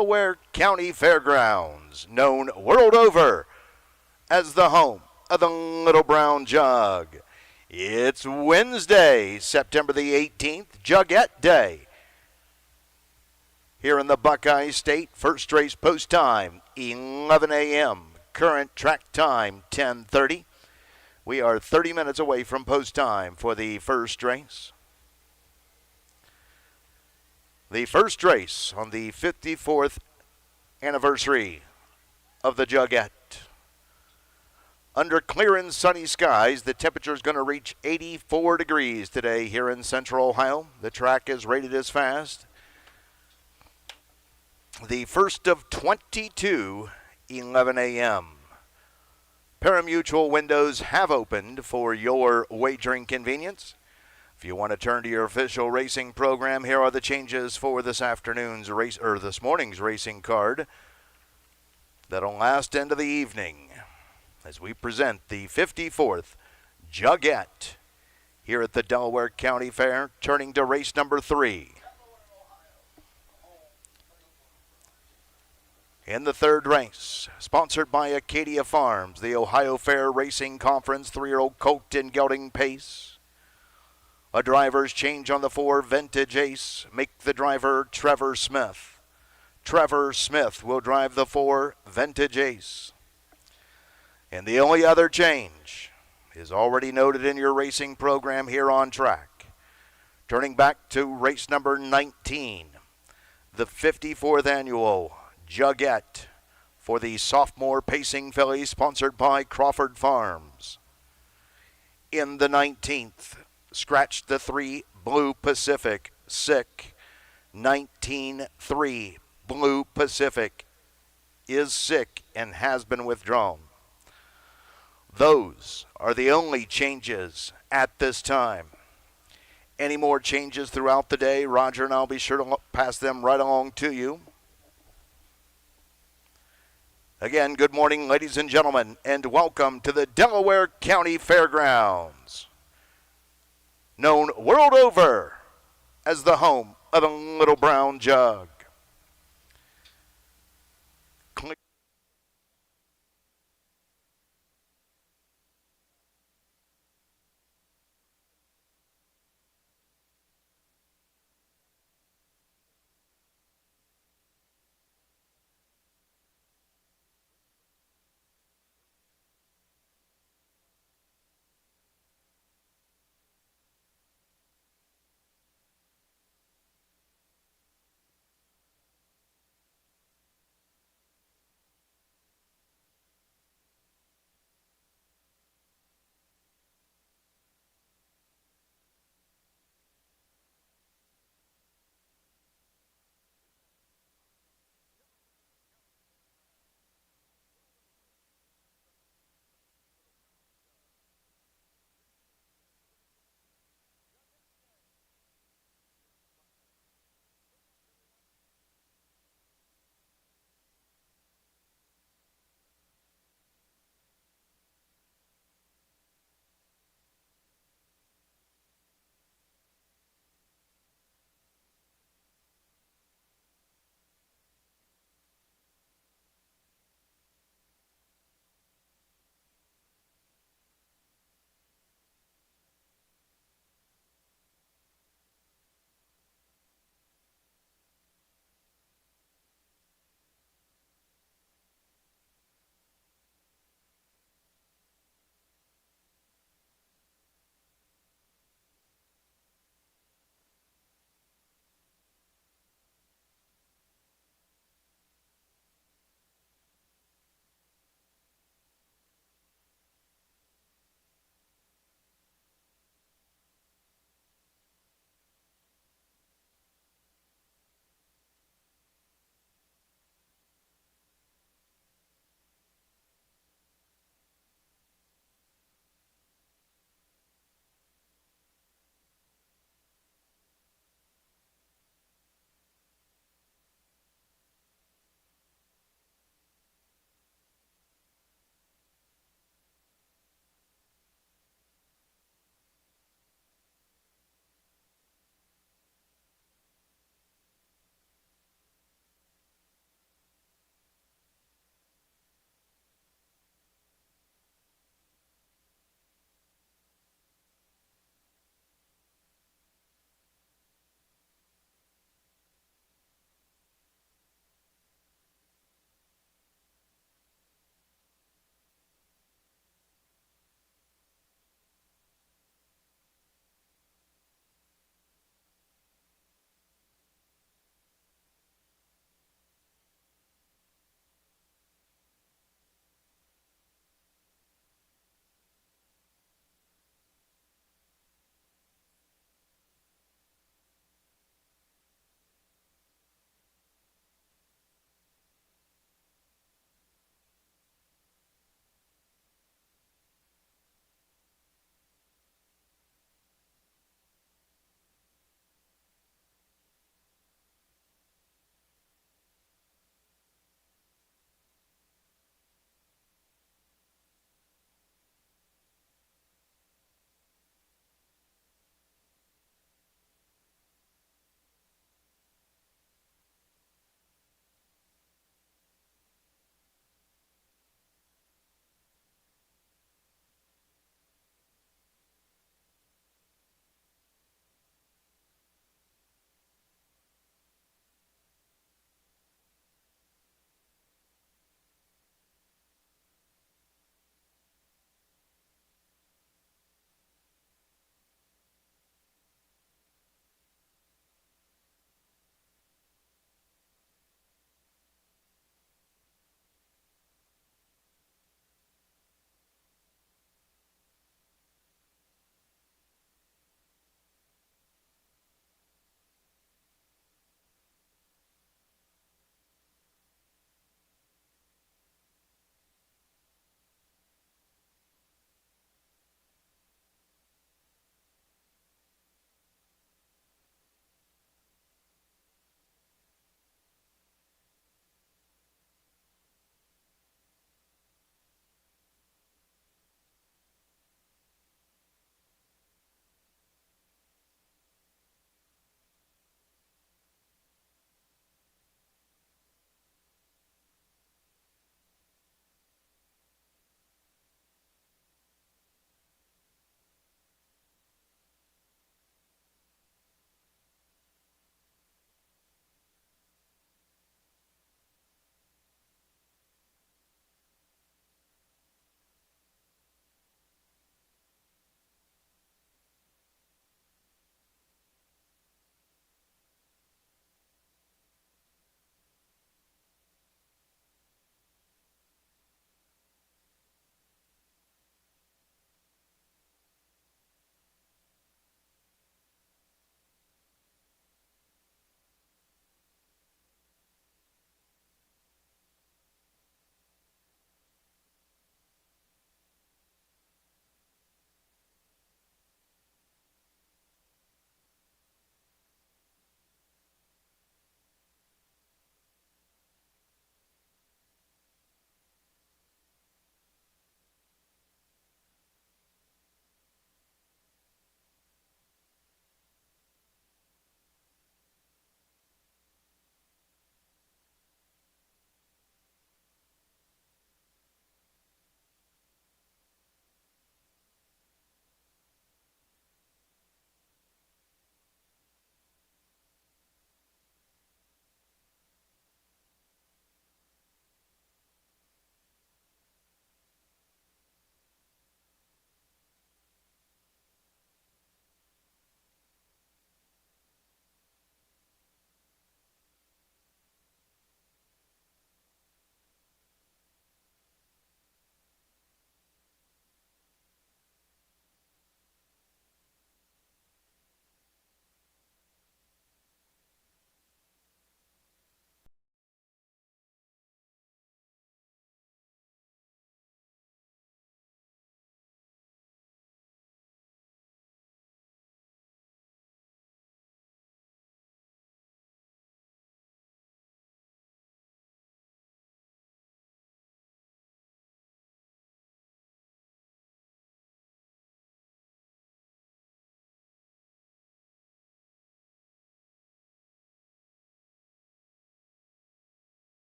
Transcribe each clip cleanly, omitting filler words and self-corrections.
Delaware County Fairgrounds, known world over as the home of the Little Brown Jug. It's Wednesday, September the 18th, Jugette Day. Here in the Buckeye State, first race post time, 11 a.m. Current track time, 10:30. We are 30 minutes away from post time for the first race. The first race on the 54th anniversary of the Jugette. Under clear and sunny skies, the temperature is going to reach 84 degrees today here in Central Ohio. The track is rated as fast. The first of 22, 11 a.m. Parimutuel windows have opened for your wagering convenience. If you want to turn to your official racing program, here are the changes for this afternoon's race or this morning's racing card. That'll last into the evening as we present the 54th Jugette here at the Delaware County Fair, turning to race number 3. In the third race, sponsored by Acadia Farms, the Ohio Fair Racing Conference 3-year-old colt and gelding pace. A driver's change on the 4 Vintage Ace. Make the driver Trevor Smith. Trevor Smith will drive the 4 Vintage Ace. And the only other change is already noted in your racing program here on track. Turning back to race number 19, the 54th annual Jugette for the sophomore pacing filly, sponsored by Crawford Farms. In the 19th, scratch the 3 Blue Pacific, sick. 19-3 Blue Pacific is sick and has been withdrawn. Those are the only changes at this time. Any more changes throughout the day, Roger and I'll be sure to pass them right along to you. Again, good morning, ladies and gentlemen, and welcome to the Delaware County Fairgrounds, known world over as the home of the Little Brown Jug.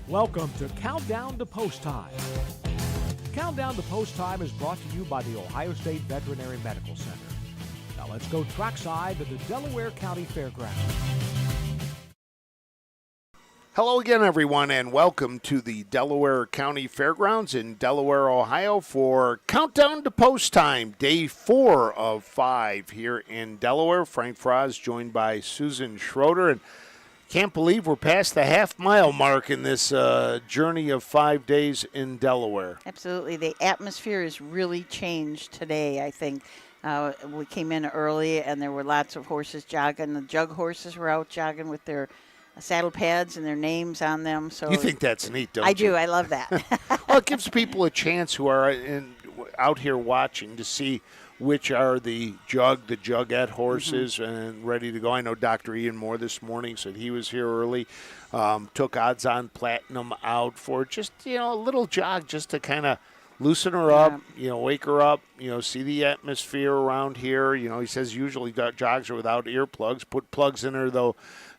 Welcome to Countdown to Post Time. Countdown to Post Time is brought to you by the Ohio State Veterinary Medical Center. Now let's go trackside to the Delaware County Fairgrounds. Hello again, everyone, and welcome to the Delaware County Fairgrounds in Delaware, Ohio for Countdown to Post Time, day 4 of 5 here in Delaware. Frank Froz joined by Susan Schroeder, and can't believe we're past the half-mile mark in this journey of 5 days in Delaware. Absolutely. The atmosphere has really changed today, I think. We came in early, and there were lots of horses jogging. The jug horses were out jogging with their saddle pads and their names on them. So you think that's neat, don't you? I do. I love that. Well, it gives people a chance who are out here watching to see which are the Jugette horses and ready to go. I know Dr. Ian Moore this morning said he was here early, took Odds on Platinum out for just, a little jog just to kind of loosen her up, wake her up, see the atmosphere around here. He says usually jogs are without earplugs, put plugs in her, though,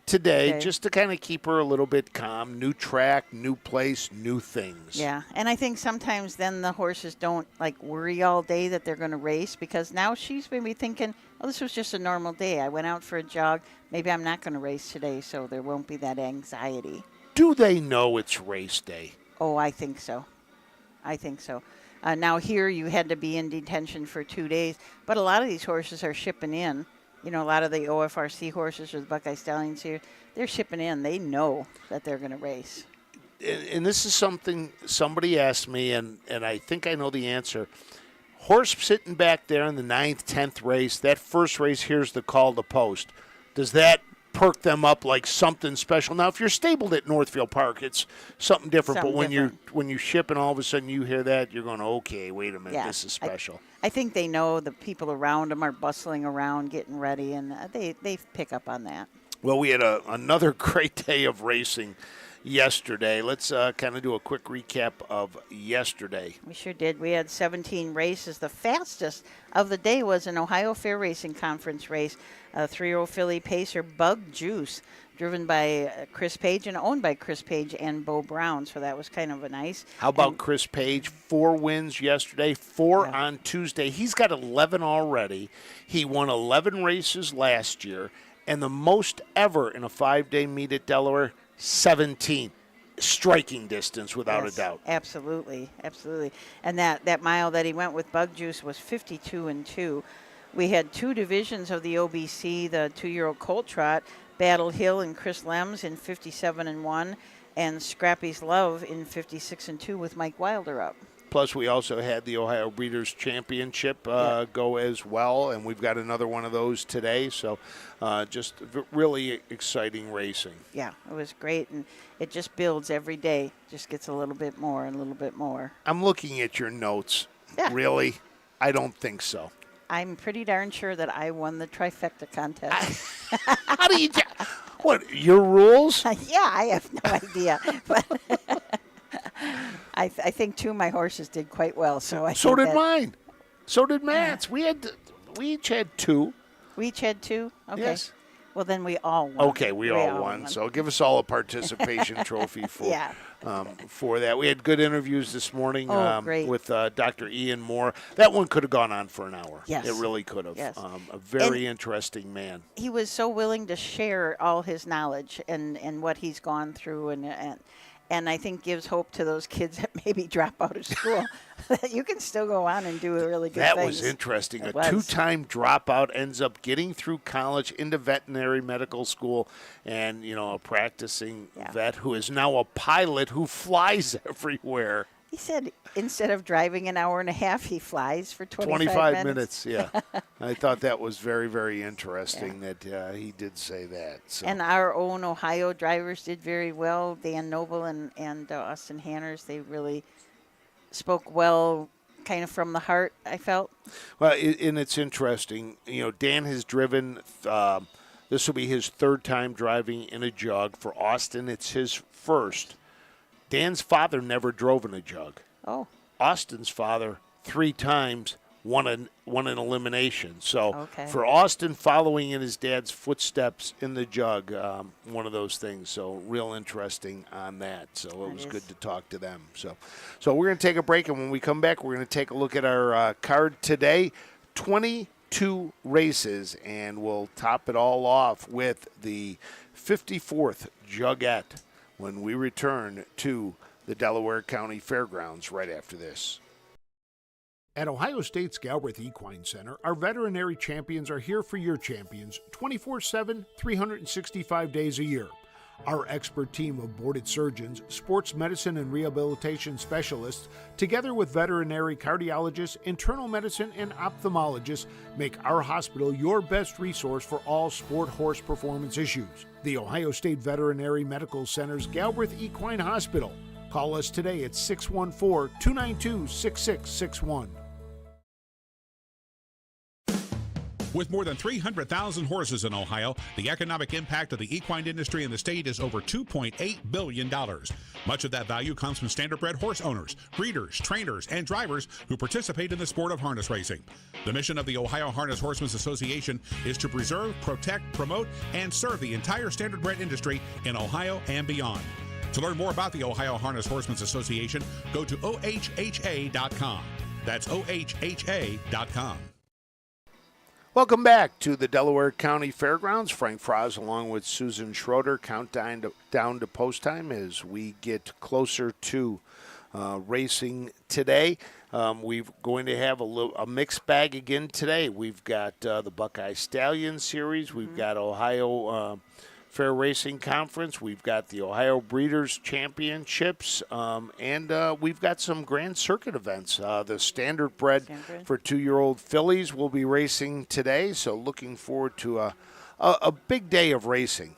today, just to kind of keep her a little bit calm. New track, new place, new things. Yeah, and I think sometimes then the horses don't worry all day that they're going to race, because now she's maybe thinking, oh, this was just a normal day. I went out for a jog. Maybe I'm not going to race today, so there won't be that anxiety. Do they know it's race day? Oh, I think so. Now here you had to be in detention for 2 days, but a lot of these horses are shipping in. A lot of the OFRC horses or the Buckeye Stallions here, they're shipping in. They know that they're going to race. And this is something somebody asked me, and I think I know the answer. Horse sitting back there in the 9th, 10th race, that first race, here's the call to post. Does that perk them up like something special? Now, if you're stabled at Northfield Park, it's something different. But when you ship and all of a sudden you hear that, you're going, okay, wait a minute, this is special. I think they know the people around them are bustling around, getting ready, and they pick up on that. Well, we had another great day of racing yesterday. Let's kind of do a quick recap of yesterday. We sure did. We had 17 races. The fastest of the day was an Ohio Fair Racing Conference race, a 3-year-old filly pacer, Bug Juice, driven by Chris Page and owned by Chris Page and Bo Brown. So that was kind of a nice. How about Chris Page? 4 wins yesterday, 4 on Tuesday. He's got 11 already. He won 11 races last year, and the most ever in a 5-day meet at Delaware, 17. Striking distance, without a doubt. Absolutely. And that mile that he went with Bug Juice was 52-2. We had 2 divisions of the OBC, the 2-year-old Colt Trot, Battle Hill and Chris Lems in 57-1, and Scrappy's Love in 56-2 with Mike Wilder up. Plus, we also had the Ohio Breeders' Championship go as well, and we've got another one of those today. So just really exciting racing. Yeah, it was great, and it just builds every day. Just gets a little bit more and a little bit more. I'm looking at your notes. Yeah. Really? I don't think so. I'm pretty darn sure that I won the trifecta contest. How do you what, your rules? Yeah, I have no idea. But I think 2 of my horses did quite well. So did mine. So did Matt's. We each had 2. We each had 2? Okay. Yes. Well, then we all won. Okay, we all won. So give us all a participation trophy for that. We had good interviews this morning with Dr. Ian Moore. That one could have gone on for an hour. Yes. It really could have. Yes. A very interesting man. He was so willing to share all his knowledge and what he's gone through and I think gives hope to those kids that maybe drop out of school that you can still go on and do really good things. That was interesting. A 2-time dropout ends up getting through college into veterinary medical school and, a practicing vet who is now a pilot who flies everywhere. He said instead of driving an hour and a half, he flies for 25 minutes. Yeah. I thought that was very, very interesting that he did say that. So. And our own Ohio drivers did very well. Dan Noble and Austin Hanners, they really spoke well, kind of from the heart, I felt. Well, and it's interesting. Dan has driven, this will be his 3rd time driving in a jug. For Austin, it's his 1st. Dan's father never drove in a jug. Oh. Austin's father 3 times, won an elimination. So Okay. for Austin, following in his dad's footsteps in the jug, one of those things. So real interesting on that. So it was good to talk to them. So we're going to take a break, and when we come back, we're going to take a look at our card today. 22 races, and we'll top it all off with the 54th Jugette when we return to the Delaware County Fairgrounds right after this. At Ohio State's Galbraith Equine Center, our veterinary champions are here for your champions 24/7, 365 days a year. Our expert team of boarded surgeons, sports medicine and rehabilitation specialists, together with veterinary cardiologists, internal medicine, and ophthalmologists, make our hospital your best resource for all sport horse performance issues. The Ohio State Veterinary Medical Center's Galbraith Equine Hospital. Call us today at 614-292-6661. With more than 300,000 horses in Ohio, the economic impact of the equine industry in the state is over $2.8 billion. Much of that value comes from standardbred horse owners, breeders, trainers, and drivers who participate in the sport of harness racing. The mission of the Ohio Harness Horsemen's Association is to preserve, protect, promote, and serve the entire standardbred industry in Ohio and beyond. To learn more about the Ohio Harness Horsemen's Association, go to ohha.com. That's ohha.com. Welcome back to the Delaware County Fairgrounds. Frank Froz along with Susan Schroeder. Countdown down to post time as we get closer to racing today. We're going to have a mixed bag again today. We've got the Buckeye Stallion Series. We've got Ohio Fair Racing Conference. We've got the Ohio Breeders' Championships, and we've got some Grand Circuit events. The Standardbred for 2-year-old fillies will be racing today, so looking forward to a big day of racing.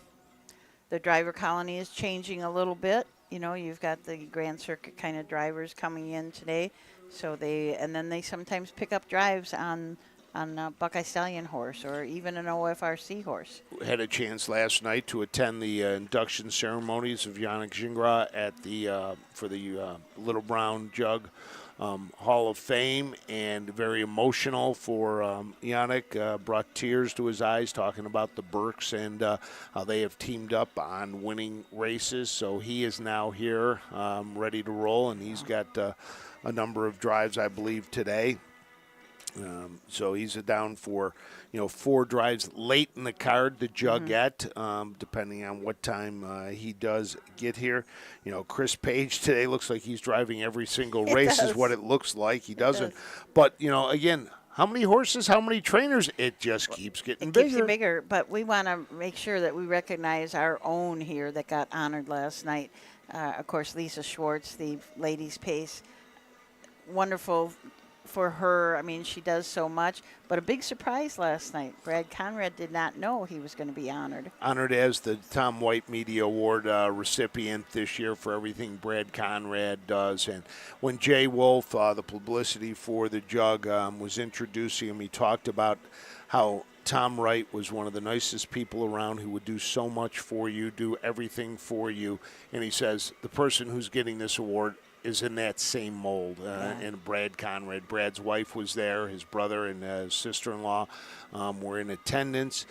The driver colony is changing a little bit. You know, you've got the Grand Circuit kind of drivers coming in today, so they sometimes pick up drives on a Buckeye Stallion horse or even an OFRC horse. Had a chance last night to attend the induction ceremonies of Yannick Gingras at for the Little Brown Jug Hall of Fame, and very emotional for Yannick. Brought tears to his eyes talking about the Burks and how they have teamed up on winning races. So he is now here ready to roll, and he's got a number of drives, I believe, today. So he's down for, 4 drives late in the card, the Jugette, depending on what time he does get here. Chris Page today looks like he's driving every single race is what it looks like. He doesn't. But, again, how many horses, how many trainers? It just keeps getting bigger. It keeps bigger, but we want to make sure that we recognize our own here that got honored last night. Of course, Lisa Schwartz, the ladies' pace. Wonderful for her. I mean, she does so much. But a big surprise last night. Brad Conrad did not know he was going to be honored. Honored as the Tom White Media Award recipient this year for everything Brad Conrad does. And when Jay Wolf, the publicity for the Jug, was introducing him, he talked about how Tom Wright was one of the nicest people around who would do so much for you, do everything for you. And he says the person who's getting this award is in that same mold. And Brad Conrad, Brad's wife was there, his brother and his sister-in-law were in attendance.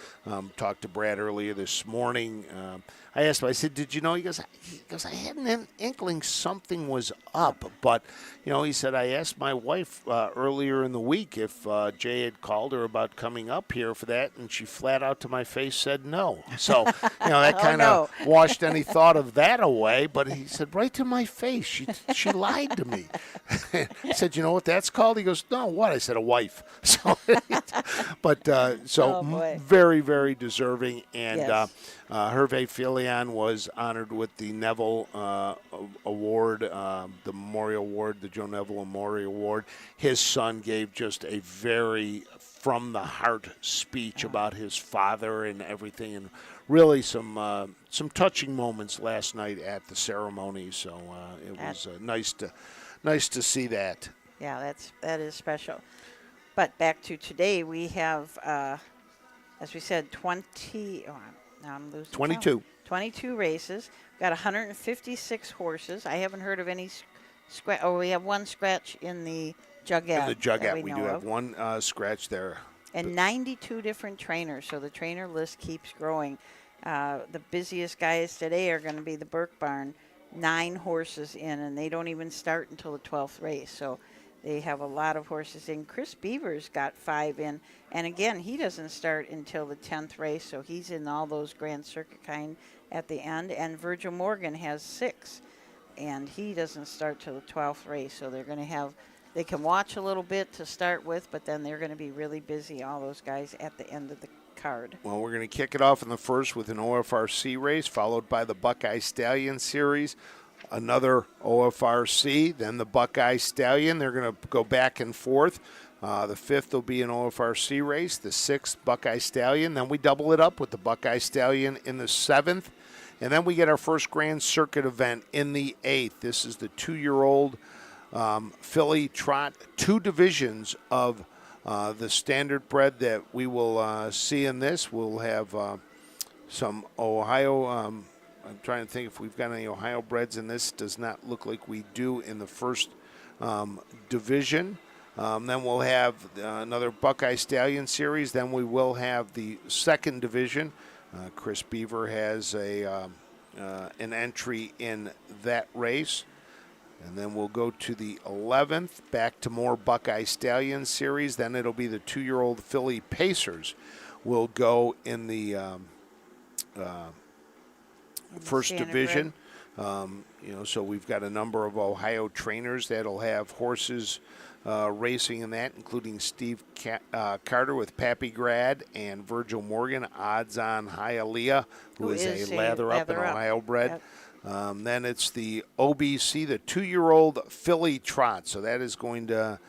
Talked to Brad earlier this morning. I asked him, I said, did you know? He goes, I had an inkling something was up. But, he said, I asked my wife earlier in the week if Jay had called her about coming up here for that, and she flat out to my face said no. So, that kind of washed any thought of that away. But he said, right to my face, she lied to me. I said, you know what that's called? He goes, no, what? I said, a wife. So, but very, very deserving. And Hervé Filion was honored with the Neville Award, the Memorial Award, the Joe Neville Memorial Award. His son gave just a very from-the-heart speech about his father and everything, and really some touching moments last night at the ceremony. So it was nice to see that. Yeah, that is special. But back to today, we have, as we said, 22 races. We've got 156 horses. I haven't heard of any scratch. Oh, we have one scratch in the Jugette. In the Jugette, that we know do have of. one scratch there. And 92 different trainers, so the trainer list keeps growing. The busiest guys today are going to be the Burke Barn, 9 horses in, and they don't even start until the 12th race. So they have a lot of horses in. Chris Beaver's got 5 in, and again, he doesn't start until the 10th race, so he's in all those Grand Circuit kind at the end. And Virgil Morgan has 6, and he doesn't start till the 12th race. So they're going to have, they can watch a little bit to start with, but then they're going to be really busy, all those guys, at the end of the card. Well, we're going to kick it off in the first with an OFRC race, followed by the Buckeye Stallion Series, another OFRC, then the Buckeye Stallion. They're going to go back and forth. The 5th will be an OFRC race, the 6th Buckeye Stallion. Then we double it up with the Buckeye Stallion in the 7th. And then we get our first Grand Circuit event in the 8th. This is the 2-year-old filly trot, 2 divisions of the standard bred that we will see in this. We'll have some Ohio. I'm trying to think if we've got any Ohio breds in this. Does not look like we do in the first division. Then we'll have another Buckeye Stallion Series. Then we will have the second division. Chris Beaver has an entry in that race. And then we'll go to the 11th, back to more Buckeye Stallion Series. Then it'll be the 2-year-old filly Pacers will go in the first division. So we've got a number of Ohio trainers that'll have horses racing in that, including Steve Carter with Pappy Grad and Virgil Morgan, odds on Hialeah, who is a lather up and Ohio bred. Yep. Then it's the OBC, the 2-year-old filly trot. So that is going to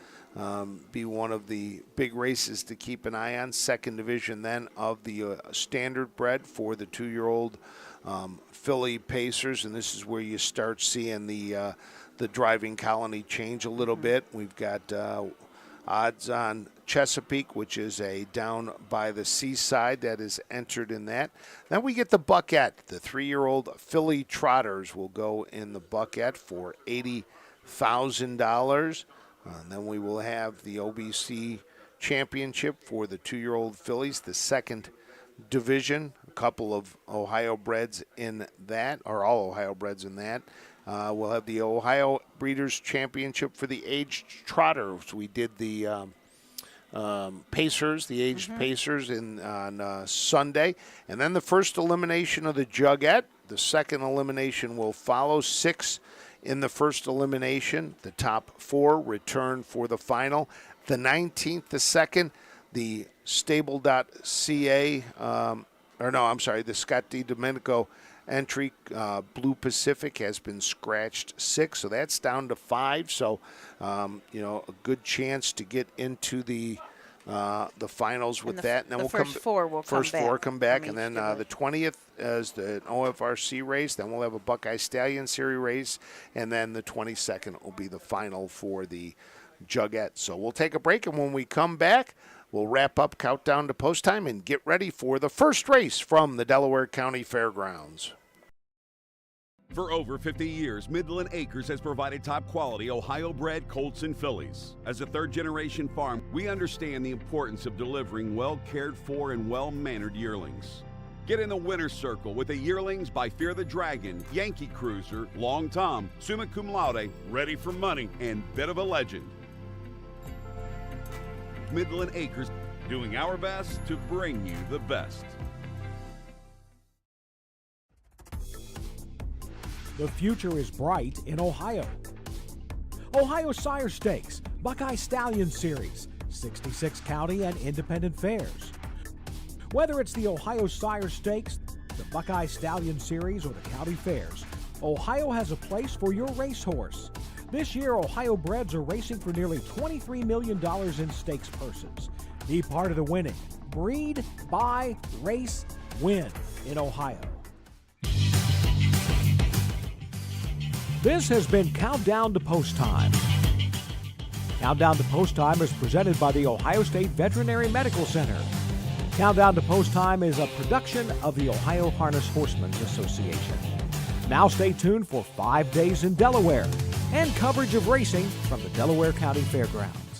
be one of the big races to keep an eye on. Second division then of the standard bred for the 2-year-old filly Pacers. And this is where you start seeing the driving colony change a little bit. We've got odds on Chesapeake, which is a down by the seaside that is entered in that. Then we get the Buckette. The 3-year-old filly trotters will go in the Buckette for $80,000. And then we will have the OBC championship for the 2-year-old fillies, the second division. A couple of Ohio breds in that, or all Ohio breds in that. We'll have the Ohio Breeders' Championship for the aged trotters. We did the Pacers, the aged Pacers on Sunday. And then the first elimination of the Jugette. The second elimination will follow. 6 in the first elimination. The top 4 return for the final. The 19th, the second, the stable.ca, the Scott D. Domenico entry, Blue Pacific, has been scratched 6, so that's down to 5. So, a good chance to get into the finals with that. And then first 4 will come back, and then the 20th is the OFRC race. Then we'll have a Buckeye Stallion Series race, and then the 22nd will be the final for the Jugette. So we'll take a break, and when we come back, we'll wrap up Countdown to Post Time and get ready for the first race from the Delaware County Fairgrounds. For over 50 years, Midland Acres has provided top-quality Ohio-bred colts and fillies. As a third-generation farm, we understand the importance of delivering well-cared-for and well-mannered yearlings. Get in the winner's circle with the yearlings by Fear the Dragon, Yankee Cruiser, Long Tom, Summa Cum Laude, Ready for Money, and Bit of a Legend. Midland Acres, doing our best to bring you the best. The future is bright in Ohio. Ohio Sire Stakes, Buckeye Stallion Series, 66 county and independent fairs. Whether it's the Ohio Sire Stakes, the Buckeye Stallion Series, or the county fairs, Ohio has a place for your racehorse. This year, Ohio breds are racing for nearly $23 million in stakes purses. Be part of the winning. Breed, buy, race, win in Ohio. This has been Countdown to Post Time. Countdown to Post Time is presented by the Ohio State Veterinary Medical Center. Countdown to Post Time is a production of the Ohio Harness Horsemen's Association. Now stay tuned for 5 days in Delaware and coverage of racing from the Delaware County Fairgrounds.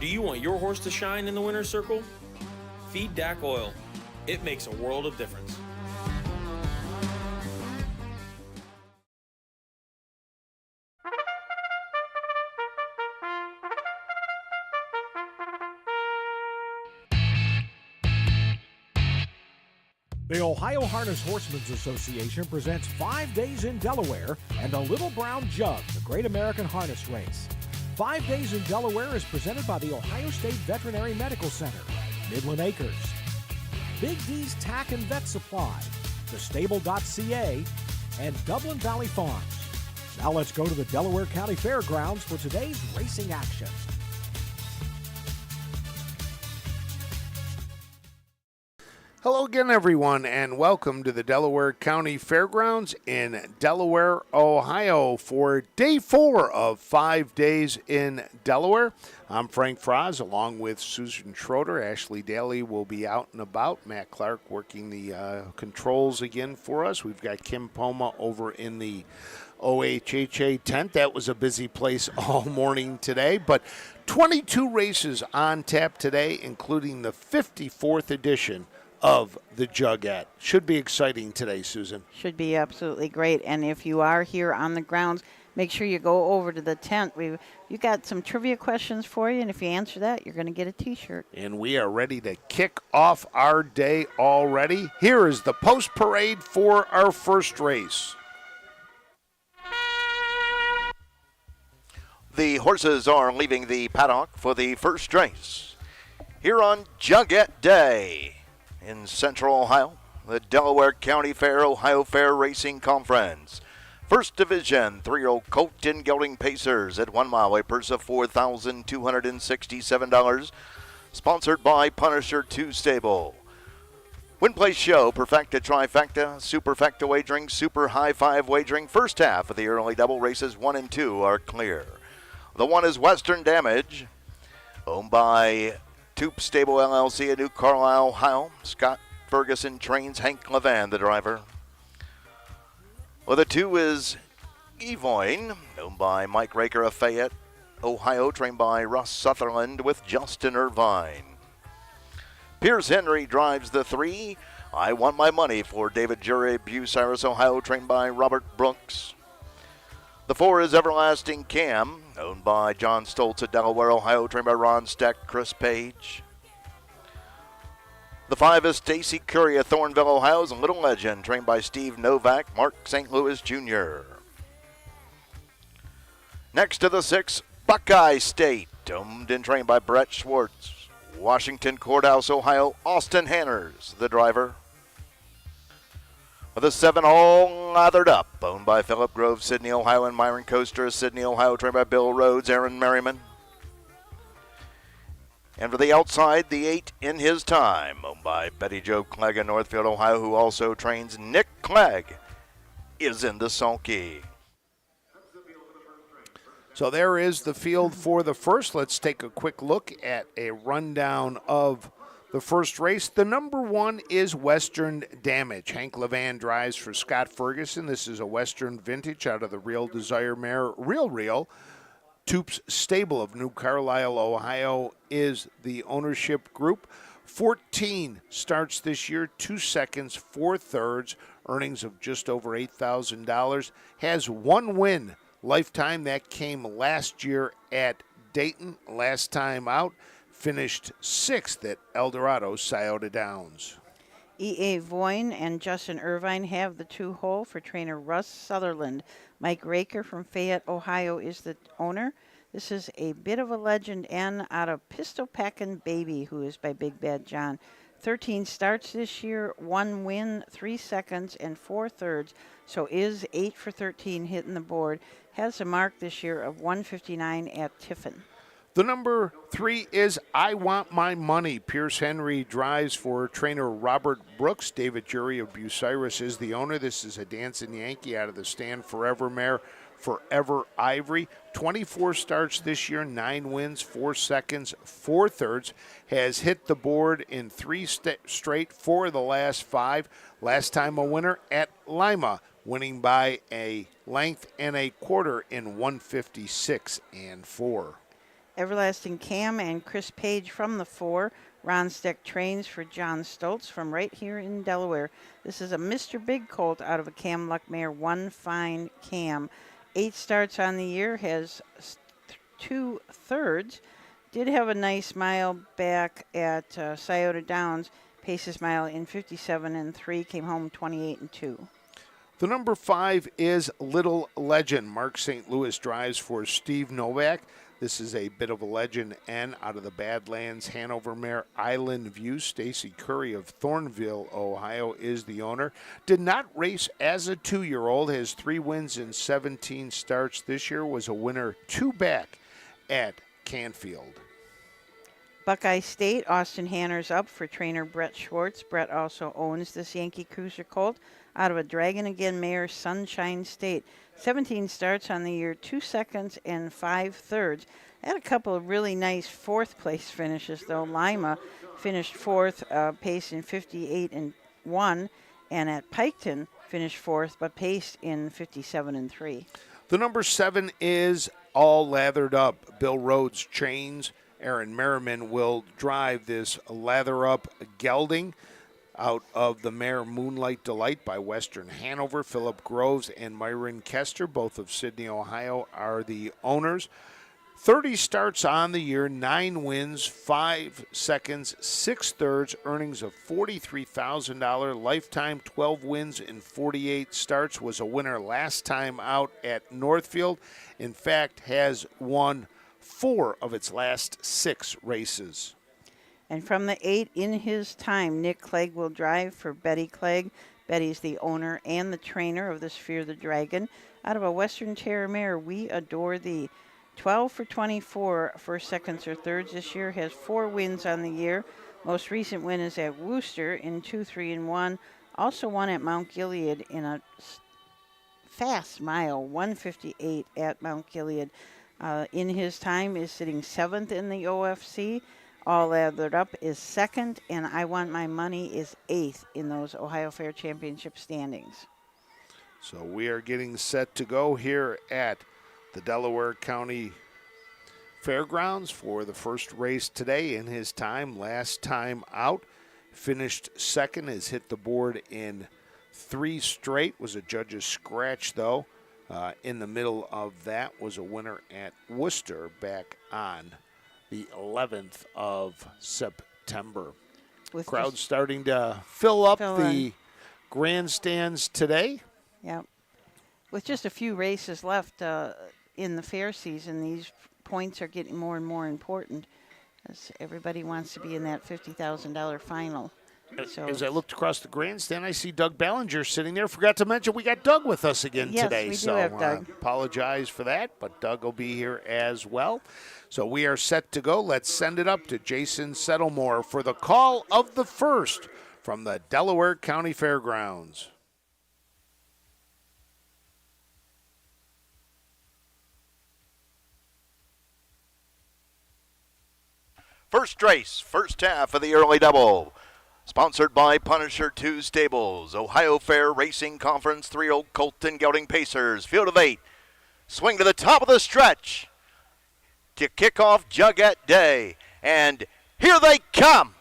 Do you want your horse to shine in the winner's circle? Feed DAC Oil. It makes a world of difference. The Ohio Harness Horsemen's Association presents 5 days in Delaware and the Little Brown Jug, the Great American Harness Race. 5 days in Delaware is presented by the Ohio State Veterinary Medical Center, Midland Acres, Big D's Tack and Vet Supply, thestable.ca, and Dublin Valley Farms. Now let's go to the Delaware County Fairgrounds for today's racing action. Hello again, everyone, and welcome to the Delaware County Fairgrounds in Delaware, Ohio for day 4 of 5 days in Delaware. I'm Frank Froz along with Susan Schroeder. Ashley Daly will be out and about. Matt Clark working the controls again for us. We've got Kim Poma over in the OHHA tent. That was a busy place all morning today, but 22 races on tap today, including the 54th edition of the Jugette. Should be exciting today, Susan. Should be absolutely great. And if you are here on the grounds, make sure you go over to the tent. You got some trivia questions for you, and if you answer that, you're going to get a T-shirt. And we are ready to kick off our day already. Here is the post parade for our first race. The horses are leaving the paddock for the first race here on Jugette Day. In Central Ohio, the Delaware County Fair Ohio Fair Racing Conference. First Division, 3-year-old colt and gelding pacers at 1 mile, a purse of $4,267. Sponsored by Punisher 2 Stable. Win Place Show, Perfecta Trifecta, Superfecta Wagering, Super High Five Wagering. First half of the early double races 1 and 2 are clear. The one is Western Damage, owned by Toop Stable LLC in New Carlisle, Ohio. Scott Ferguson trains Hank Levan, the driver. Well, the 2 is Evoin, owned by Mike Raker of Fayette, Ohio, trained by Russ Sutherland with Justin Irvine. Pierce Henry drives the 3. I Want My Money for David Jury, Bucyrus, Ohio, trained by Robert Brooks. The 4 is Everlasting Cam, owned by John Stoltz of Delaware, Ohio, trained by Ron Steck, Chris Page. The 5 is Stacy Curry of Thornville, Ohio's Little Legend, trained by Steve Novak, Mark St. Louis Jr. Next to the 6, Buckeye State, owned and trained by Brett Schwartz. Washington Courthouse, Ohio, Austin Hanners, the driver. With the 7 all lathered up, owned by Philip Grove, Sydney, Ohio, and Myron Coaster of Sydney, Ohio, trained by Bill Rhodes, Aaron Merriman. And for the outside, the 8 In His Time, owned by Betty Jo Clegg in Northfield, Ohio, who also trains Nick Clegg, is in the sulky. So there is the field for the first. Let's take a quick look at a rundown of the first race. The number 1 is Western Damage. Hank Levan drives for Scott Ferguson. This is a Western vintage out of the Real Desire mare, Real. Toop's Stable of New Carlisle, Ohio is the ownership group. 14 starts this year, 2 seconds, 4 thirds, earnings of just over $8,000. Has 1 win lifetime. That came last year at Dayton. Last time out, finished 6th at Eldorado Scioto Downs. E.A. Voyne and Justin Irvine have the 2 hole for trainer Russ Sutherland. Mike Raker from Fayette, Ohio is the owner. This is a bit of a legend and out of Pistol Packin' Baby, who is by Big Bad John. 13 starts this year, 1 win, 3 seconds, and 4 thirds. So is 8 for 13 hitting the board. Has a mark this year of 159 at Tiffin. The number 3 is I Want My Money. Pierce Henry drives for trainer Robert Brooks. David Jury of Bucyrus is the owner. This is a Dancing Yankee out of the Stand Forever mare, Forever Ivory. 24 starts this year, 9 wins, 4 seconds, 4 thirds. Has hit the board in 3 straight, 4 of the last 5. Last time a winner at Lima, winning by a length and a quarter in 156 and 4. Everlasting Cam and Chris Page from the 4. Ron Steck trains for John Stoltz from right here in Delaware. This is a Mr. Big Colt out of a Cam Luck mare, One Fine Cam. 8 starts on the year, has 2 thirds. Did have a nice mile back at Scioto Downs. Paces mile in 57 3, came home 28 2. The number 5 is Little Legend. Mark St. Louis drives for Steve Novak. This is a bit of a legend, and out of the Badlands Hanover mare Island View. Stacy Curry of Thornville, Ohio is the owner. Did not race as a 2-year-old. Has 3 wins in 17 starts. This year was a winner 2 back at Canfield. Buckeye State, Austin Hanner's up for trainer Brett Schwartz. Brett also owns this Yankee Cruiser Colt out of a Dragon Again mare, Sunshine State. 17 starts on the year, 2 seconds and 5 thirds. Had a couple of really nice 4th place finishes, though. Lima finished 4th, paced in 58 1, and at Piketon finished 4th, but paced in 57 3. The number 7 is All Lathered Up. Bill Rhodes trains. Aaron Merriman will drive this lather up gelding out of the mare Moonlight Delight by Western Hanover. Philip Groves and Myron Kester, both of Sydney, Ohio, are the owners. 30 starts on the year, 9 wins, 5 seconds, 6 thirds, earnings of $43,000. Lifetime 12 wins in 48 starts. Was a winner last time out at Northfield. In fact, has won 4 of its last 6 races. And from the 8, In His Time, Nick Clegg will drive for Betty Clegg. Betty's the owner and the trainer of this Fear the Dragon. Out of a Western Terror mare, We Adore Thee. 12 for 24, first, seconds, or thirds this year. Has 4 wins on the year. Most recent win is at Worcester in 2, 3, and 1. Also won at Mount Gilead in a fast mile, 158 at Mount Gilead. In His Time is sitting 7th in the OFC. All Lathered Up is 2nd, and I Want My Money is 8th in those Ohio Fair Championship standings. So we are getting set to go here at the Delaware County Fairgrounds for the first race today. In His Time, last time out, finished 2nd, has hit the board in 3 straight, was a judge's scratch though. In the middle of that was a winner at Worcester back on the 11th of September. With crowd starting to fill up the in. grandstands today. Yeah. With just a few races left in the fair season, these points are getting more and more important as everybody wants to be in that $50,000 final. So as I looked across the grandstand, I see Doug Ballinger sitting there. Forgot to mention we got Doug with us again today. Yes, we do have Doug. Apologize for that, but Doug will be here as well. So we are set to go. Let's send it up to Jason Settlemore for the call of the first from the Delaware County Fairgrounds. First race, first half of the early double. Sponsored by Punisher 2 Stables, Ohio Fair Racing Conference, 3-year-old Colton Gelding Pacers, field of 8. Swing to the top of the stretch to kick off Jugette Day. And here they come.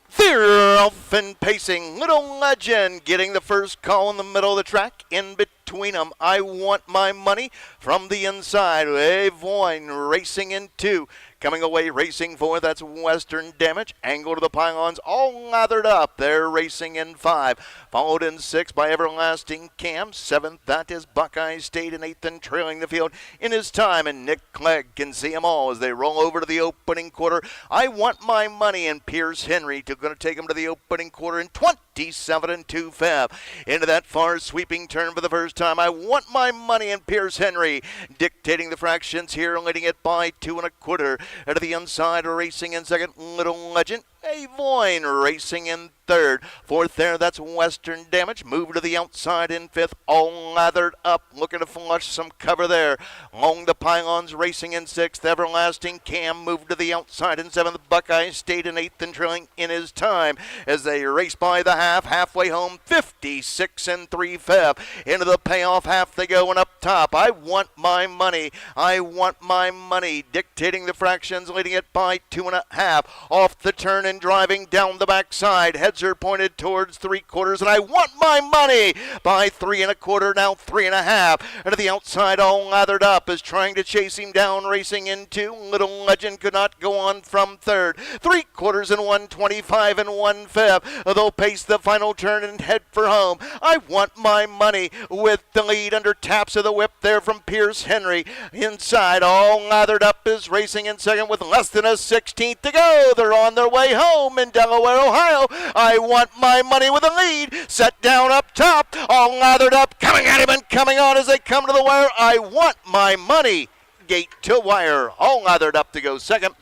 Fear of and pacing, Little Legend getting the first call in the middle of the track. In between them, I Want My Money from the inside. Avoin racing in 2. Coming away racing 4, that's Western Damage. Angle to the pylons, all lathered up. They're racing in 5. Followed in 6 by Everlasting Cam. 7th, that is Buckeye State. In 8th and trailing the field In His Time. And Nick Clegg can see them all as they roll over to the opening quarter. I Want My Money and Pierce Henry going to take them to the opening quarter in 27 2 Feb. Into that far sweeping turn for the first time. I Want My Money and Pierce Henry dictating the fractions here, leading it by 2 1/4. To the inside, racing in second, Little Legend. Avoyne racing in third. Fourth there, that's Western Damage. Move to the outside in fifth. All lathered up, looking to flush some cover there. Along the pylons racing in sixth. Everlasting Cam moved to the outside in seventh. Buckeye stayed in eighth and trailing in his time as they race by the half. Halfway home, 56 and 3/5. Into the payoff half they go, and up top, I want my money. I want my money. Dictating the fractions, leading it by 2.5. Off the turn and driving down the backside. Heads are pointed towards 3/4, and I want my money by 3 1/4, now 3 1/2. And to the outside, all lathered up, is trying to chase him down, racing into Little Legend could not go on from third. 3/4 and 125 and 1/5. They'll pace the final turn and head for home. I want my money with the lead under taps of the whip there from Pierce Henry. Inside, all lathered up, is racing in second with less than a 16th to go. They're on their way home in Delaware, Ohio. I want my money with a lead. Set down up top, all lathered up, coming at him and coming on as they come to the wire. I want my money. Gate to wire, all lathered up to go second.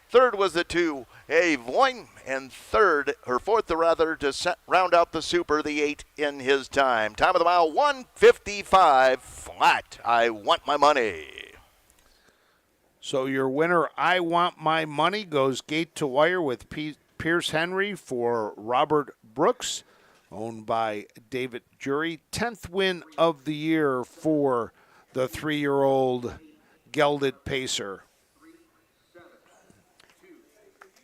Third was the 2, Avoyne, and fourth to round out the super, the 8 in his time. Time of the mile, 1:55 flat. I want my money. So your winner, I want my money, goes gate to wire with Pierce Henry for Robert Brooks, owned by David Jury. 10th win of the year for the 3-year-old gelded pacer.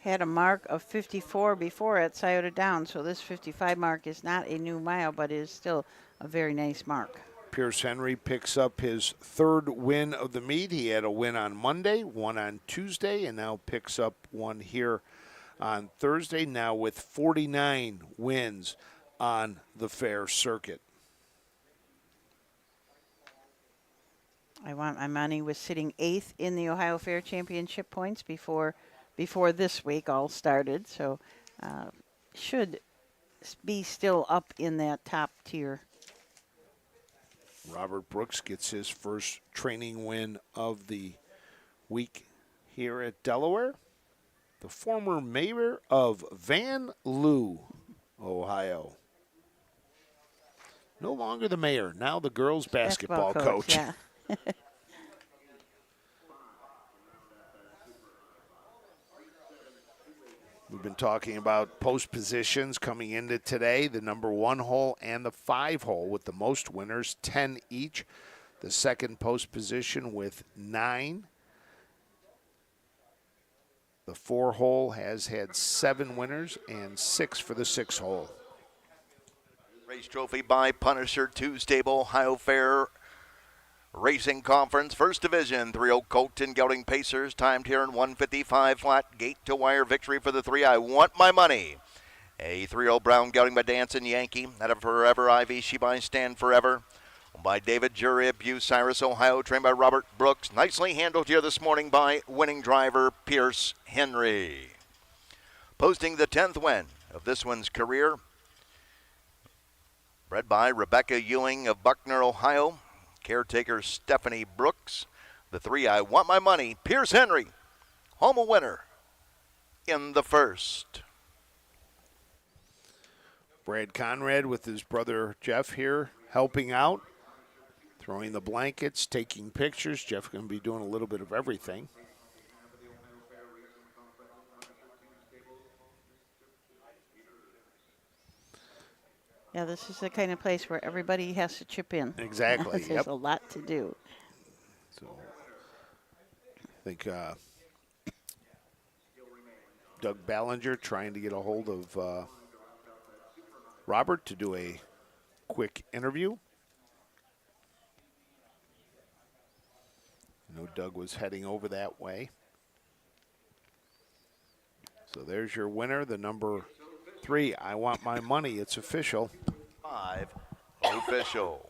Had a mark of 54 before at Scioto Downs, so this 55 mark is not a new mile, but is still a very nice mark. Pierce Henry picks up his 3rd win of the meet. He had a win on Monday, one on Tuesday, and now picks up one here on Thursday, now with 49 wins on the fair circuit. I want my money was sitting 8th in the Ohio Fair Championship points before this week all started, so should be still up in that top tier. Robert Brooks gets his first training win of the week here at Delaware. The former mayor of Van Loo, Ohio. No longer the mayor, now the girls' basketball coach. Yeah. We've been talking about post positions coming into today, the number 1 hole and the 5 hole with the most winners, 10 each. The second post position with 9. The 4 hole has had 7 winners and 6 for the 6 hole. Race trophy by Punisher, 2 stable, Ohio Fair Racing Conference, First Division, 3-0 Colton Gelding Pacers, timed here in 1:55 flat, gate to wire victory for the 3. I want my money. A 3-0 Brown Gelding by Dancing Yankee, out of Forever Ivy, She by Stand Forever, by David Jury of Bucyrus, Ohio, trained by Robert Brooks. Nicely handled here this morning by winning driver Pierce Henry. Posting the 10th win of this one's career, bred by Rebecca Ewing of Buckner, Ohio. Caretaker Stephanie Brooks. The 3, I want my money, Pierce Henry, home a winner in the first. Brad Conrad with his brother Jeff here helping out, throwing the blankets, taking pictures. Jeff going to be doing a little bit of everything. Yeah, this is the kind of place where everybody has to chip in. Exactly. There's a lot to do. So I think Doug Ballinger trying to get a hold of Robert to do a quick interview. I know Doug was heading over that way. So there's your winner, the number 3, I want my money. It's official. 5, official.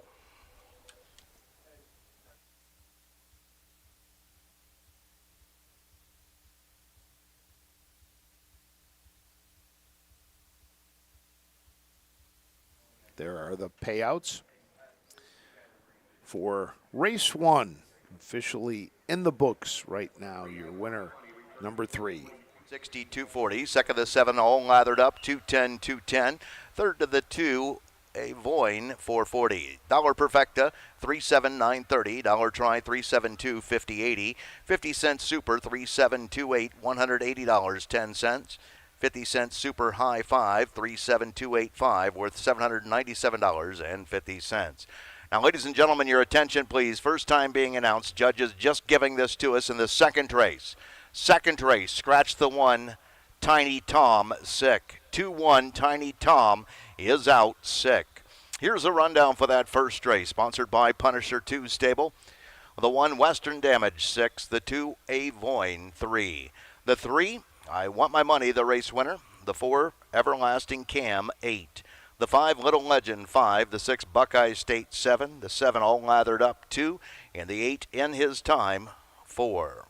There are the payouts for race 1, officially in the books right now. Your winner, number 3. 62.40. Second of the 7, all lathered up, 210, 210. Third of the 2, a Voin, 440. Dollar Perfecta, 37930. Dollar Try, 372.50. 50-cent Super, 3728. $180.10. 50-cent Super High 5, 37285, worth $797.50. Now, ladies and gentlemen, your attention, please. First time being announced. Judges just giving this to us in the second race. Second race, scratch the 1, Tiny Tom, sick. 2-1, Tiny Tom is out, sick. Here's a rundown for that first race, sponsored by Punisher 2 Stable. The 1, Western Damage, 6. The 2, Avoin, 3. The 3, I Want My Money, the race winner. The 4, Everlasting Cam, 8. The 5, Little Legend, 5. The 6, Buckeye State, 7. The 7, All Lathered Up, 2. And the 8, In His Time, 4.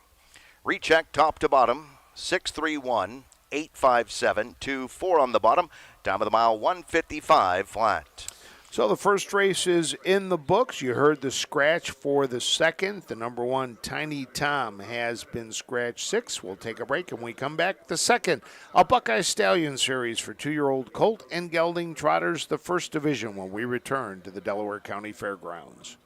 Recheck top to bottom, 631, 857, 24 on the bottom. Time of the mile, 155 flat. So the first race is in the books. You heard the scratch for the second. The number 1, Tiny Tom, has been scratched 6. We'll take a break, and when we come back, the second, a Buckeye Stallion Series for 2-year-old colt and gelding trotters, the first division, when we return to the Delaware County Fairgrounds.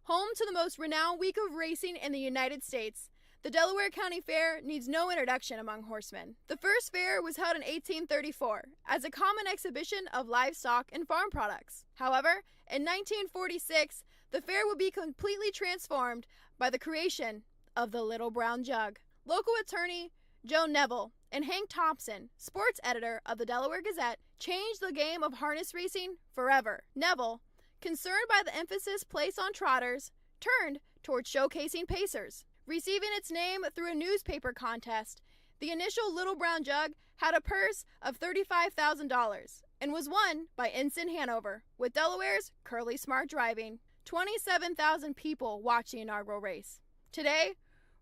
Home to the most renowned week of racing in the United States, the Delaware County Fair needs no introduction among horsemen. The first fair was held in 1834 as a common exhibition of livestock and farm products. However, in 1946, the fair would be completely transformed by the creation of the Little Brown Jug. Local attorney Joe Neville and Hank Thompson, sports editor of the Delaware Gazette, changed the game of harness racing forever. Neville, concerned by the emphasis placed on trotters, turned toward showcasing pacers. Receiving its name through a newspaper contest, the initial Little Brown Jug had a purse of $35,000 and was won by Ensign Hanover, with Delaware's Curly Smart driving. 27,000 people watched the inaugural race. Today,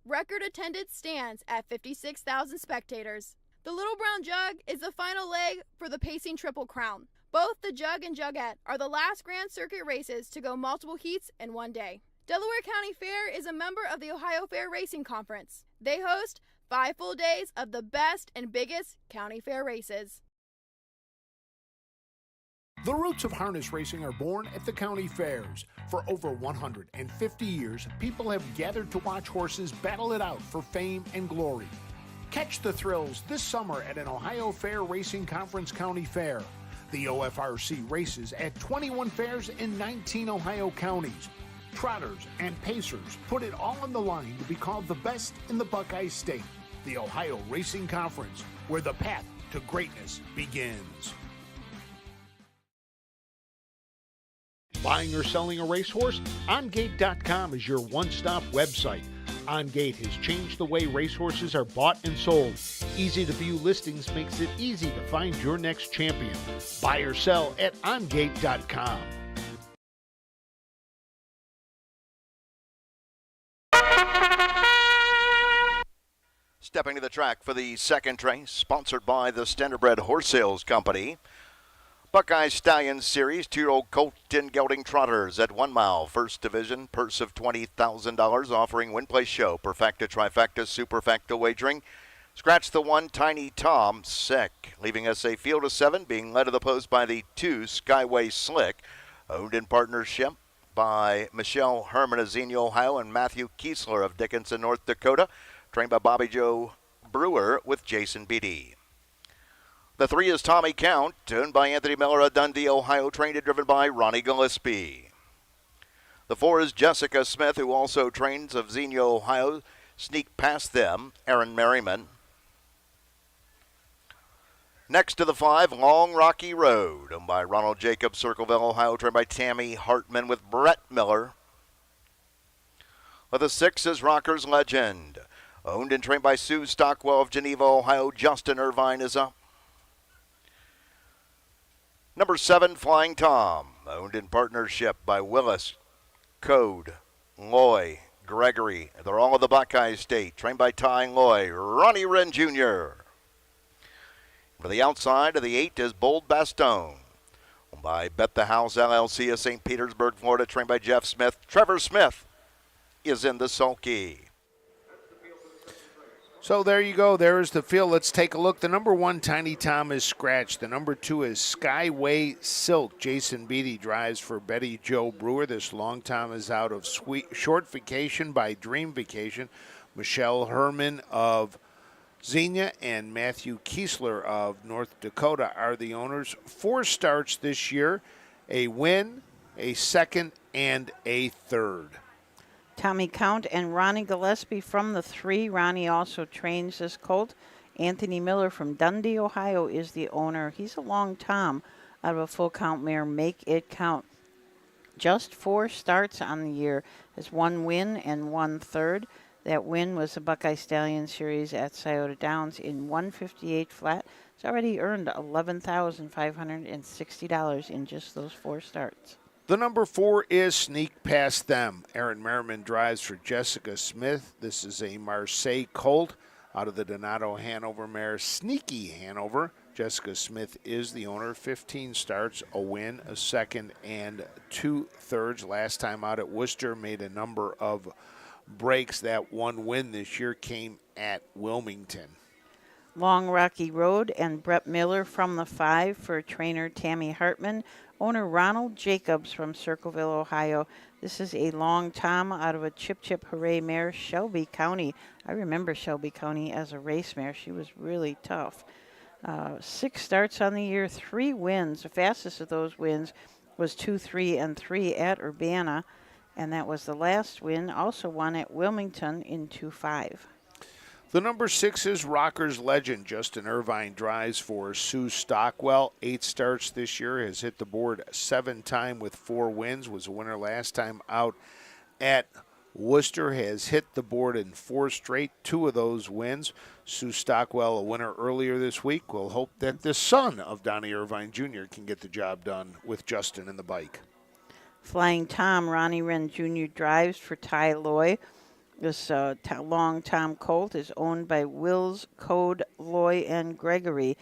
record attendance stands at 56,000 spectators. The Little Brown Jug is the final leg for the Pacing Triple Crown. Both the Jug and Jugette are the last Grand Circuit races to go multiple heats in one day. Delaware County Fair is a member of the Ohio Fair Racing Conference. They host 5 full days of the best and biggest county fair races. The roots of harness racing are born at the county fairs. For over 150 years, people have gathered to watch horses battle it out for fame and glory. Catch the thrills this summer at an Ohio Fair Racing Conference County Fair. The OFRC races at 21 fairs in 19 Ohio counties. Trotters and pacers put it all on the line to be called the best in the Buckeye State. The Ohio Racing Conference, where the path to greatness begins. Buying or selling a racehorse? OnGate.com is your one-stop website. OnGate has changed the way racehorses are bought and sold. Easy-to-view listings makes it easy to find your next champion. Buy or sell at OnGate.com. Stepping to the track for the second race, sponsored by the Standardbred Horse Sales Company. Buckeye Stallion Series, 2-year-old colt and gelding trotters at 1 mile. First division, purse of $20,000, offering win, place, show, perfecta, trifecta, superfecta wagering. Scratch the 1, Tiny Tom, sick. Leaving us a field of 7, being led to the post by the 2, Skyway Slick. Owned in partnership by Michelle Herman of Xenia, Ohio, and Matthew Kiesler of Dickinson, North Dakota. Trained by Bobby Joe Brewer with Jason Beatty. The 3 is Tommy Count, owned by Anthony Miller of Dundee, Ohio, trained and driven by Ronnie Gillespie. The 4 is Jessica Smith, who also trains of Xenia, Ohio. Sneak past them, Aaron Merriman. Next to the 5, Long Rocky Road, owned by Ronald Jacobs, Circleville, Ohio, trained by Tammy Hartman with Brett Miller. The 6 is Rocker's Legend, owned and trained by Sue Stockwell of Geneva, Ohio. Justin Irvine is up. Number 7, Flying Tom, owned in partnership by Willis, Code, Loy, Gregory. They're all of the Buckeye State, trained by Ty Loy. Ronnie Wren Jr. For the outside of the 8 is Bold Bastogne. By Bet the House LLC of St. Petersburg, Florida, trained by Jeff Smith. Trevor Smith is in the sulky. So there you go. There is the field. Let's take a look. The number 1, Tiny Tom, is scratched. The number 2 is Skyway Silk. Jason Beatty drives for Betty Joe Brewer. This long Tom is out of Short Vacation by Dream Vacation. Michelle Herman of Xenia and Matthew Kiesler of North Dakota are the owners. 4 starts this year, a win, a second, and a third. Tommy Count and Ronnie Gillespie from the 3. Ronnie also trains this colt. Anthony Miller from Dundee, Ohio is the owner. He's a long Tom out of a full count mare, Make It Count. Just 4 starts on the year, has 1 win and 1 third. That win was the Buckeye Stallion Series at Scioto Downs in 158 flat. He's already earned $11,560 in just those 4 starts. The number 4 is Sneak Past Them. Aaron Merriman drives for Jessica Smith. This is a Marseille colt out of the Donato Hanover mare, Sneaky Hanover. Jessica Smith is the owner. 15 starts, a win, a second, and 2 thirds. Last time out at Worcester, made a number of breaks. That 1 win this year came at Wilmington. Long Rocky Road and Brett Miller from the 5 for trainer Tammy Hartman. Owner Ronald Jacobs from Circleville, Ohio. This is a long Tom out of a Chip Chip Hooray mare, Shelby County. I remember Shelby County as a race mare. She was really tough. 6 starts on the year, 3 wins. The fastest of those wins was 2, 3, and 3 at Urbana. And that was the last win, also won at Wilmington in 2-5. The number 6 is Rockers Legend. Justin Irvine drives for Sue Stockwell. 8 starts this year, has hit the board 7 times with 4 wins, was a winner last time out at Worcester, has hit the board in 4 straight, 2 of those wins. Sue Stockwell, a winner earlier this week. We'll hope that the son of Donnie Irvine Jr. can get the job done with Justin in the bike. Flying Tom, Ronnie Wren Jr. drives for Ty Loy. This long Tom colt is owned by Wills, Code, Loy, and Gregory.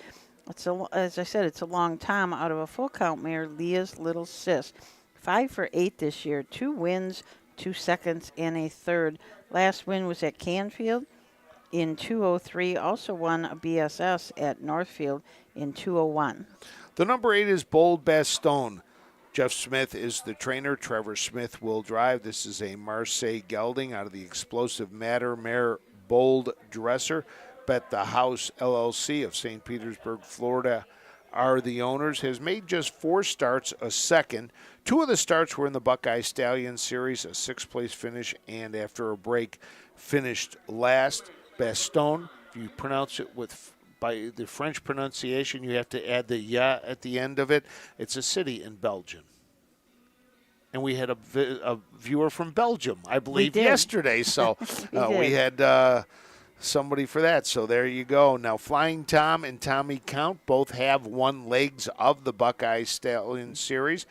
As I said, it's a long Tom out of a full count mare, Leah's Little Sis. 5 for 8 this year, 2 wins, 2 seconds, and a third. Last win was at Canfield in 2:03. Also won a BSS at Northfield in 2:01. The number 8 is Bold Bastogne. Jeff Smith is the trainer. Trevor Smith will drive. This is a Marseille gelding out of the Explosive Matter mare, Bold Dresser. Bet the House LLC of St. Petersburg, Florida are the owners. Has made just 4 starts, a second. 2 of the starts were in the Buckeye Stallion Series, a 6th-place finish, and after a break, finished last. Bastogne, if you pronounce it by the French pronunciation, you have to add the ya at the end of it. It's a city in Belgium. And we had a viewer from Belgium, I believe, yesterday. So we had somebody for that. So there you go. Now, Flying Tom and Tommy Count both have 1 legs of the Buckeye Stallion Series.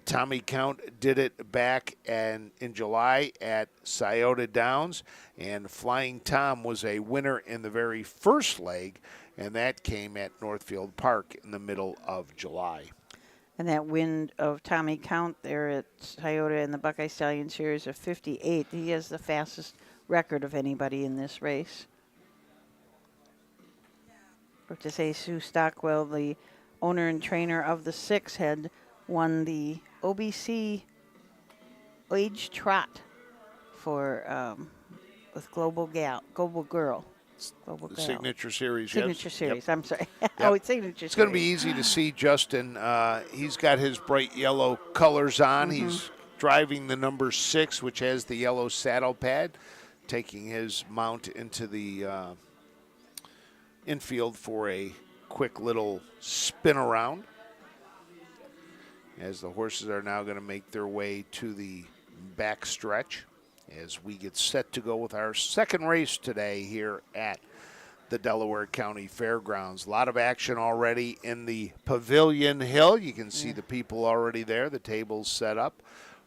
Tommy Count did it back in July at Scioto Downs, and Flying Tom was a winner in the very first leg, and that came at Northfield Park in the middle of July. And that win of Tommy Count there at Scioto in the Buckeye Stallion Series of 58, he has the fastest record of anybody in this race. Or to say Sue Stockwell, the owner and trainer of the 6, had won the OBC Age Trot for with Global Girl. Signature Series. Signature Series. Yep. I'm sorry. Yep. Oh, it's Signature Series. It's going to be easy to see Justin. He's got his bright yellow colors on. Mm-hmm. He's driving the number 6, which has the yellow saddle pad, taking his mount into the infield for a quick little spin around, as the horses are now going to make their way to the back stretch as we get set to go with our second race today here at the Delaware County Fairgrounds. A lot of action already in the Pavilion Hill. You can see the people already there, the tables set up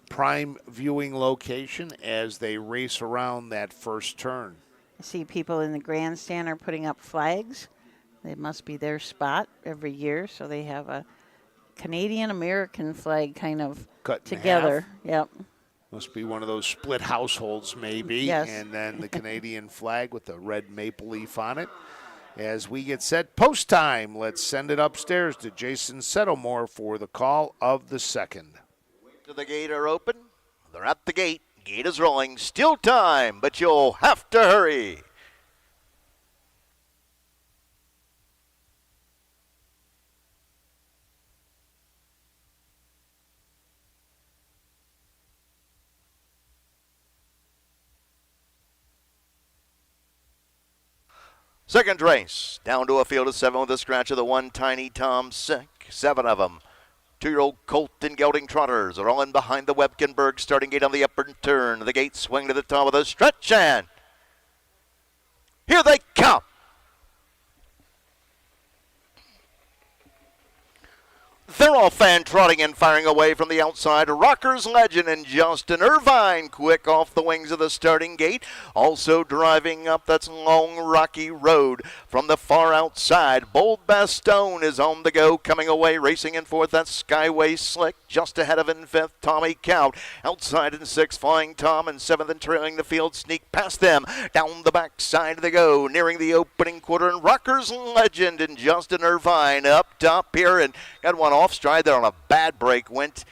prime viewing location as they race around that first turn. I see people in the grandstand are putting up flags. It must be their spot every year, so they have a Canadian-American flag kind of Cut together. Yep. Must be one of those split households maybe. Yes. And then the Canadian flag with the red maple leaf on it. As we get set, post time, let's send it upstairs to Jason Settlemore for the call of the second. The gate are open. They're at the gate. Gate is rolling. Still time, but you'll have to hurry. Second race, down to a field of 7 with a scratch of the one Tiny Tom Sick. 7 of them. 2-year-old Colt and Gelding Trotters are all in behind the Webkenberg starting gate on the upper turn. The gate swing to the top with a stretch, and here they come. They're all fan trotting and firing away from the outside. Rockers Legend and Justin Irvine quick off the wings of the starting gate. Also driving up, that's Long Rocky Road from the far outside. Bold Bastogne is on the go, coming away, racing in fourth. That's Skyway Slick, just ahead of in fifth. Tommy Count outside in sixth. Flying Tom in seventh and trailing the field. Sneak past them down the backside they go, nearing the opening quarter. And Rockers Legend and Justin Irvine up top here, and got one off stride there on a bad break. Went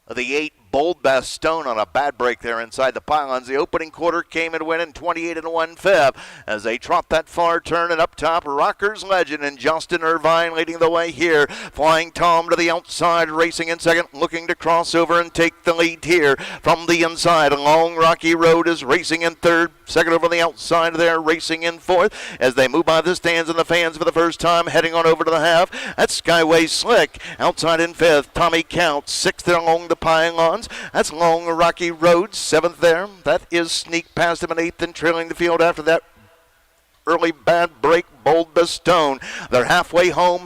the 8 Bold Bastogne on a bad break there inside the pylons. The opening quarter came and went in 28 1/5 as they trot that far turn, and up top Rockers Legend and Justin Irvine leading the way here. Flying Tom to the outside, racing in second, looking to cross over and take the lead here from the inside. Long Rocky Road is racing in third. Second over the outside there, racing in fourth as they move by the stands and the fans for the first time, heading on over to the half. That's Skyway Slick outside in fifth. Tommy Count sixth there along the pylons. That's Long Rocky Road, seventh there. That is Sneak past him in eighth and trailing the field after that early bad break. Bold Bastogne. They're halfway home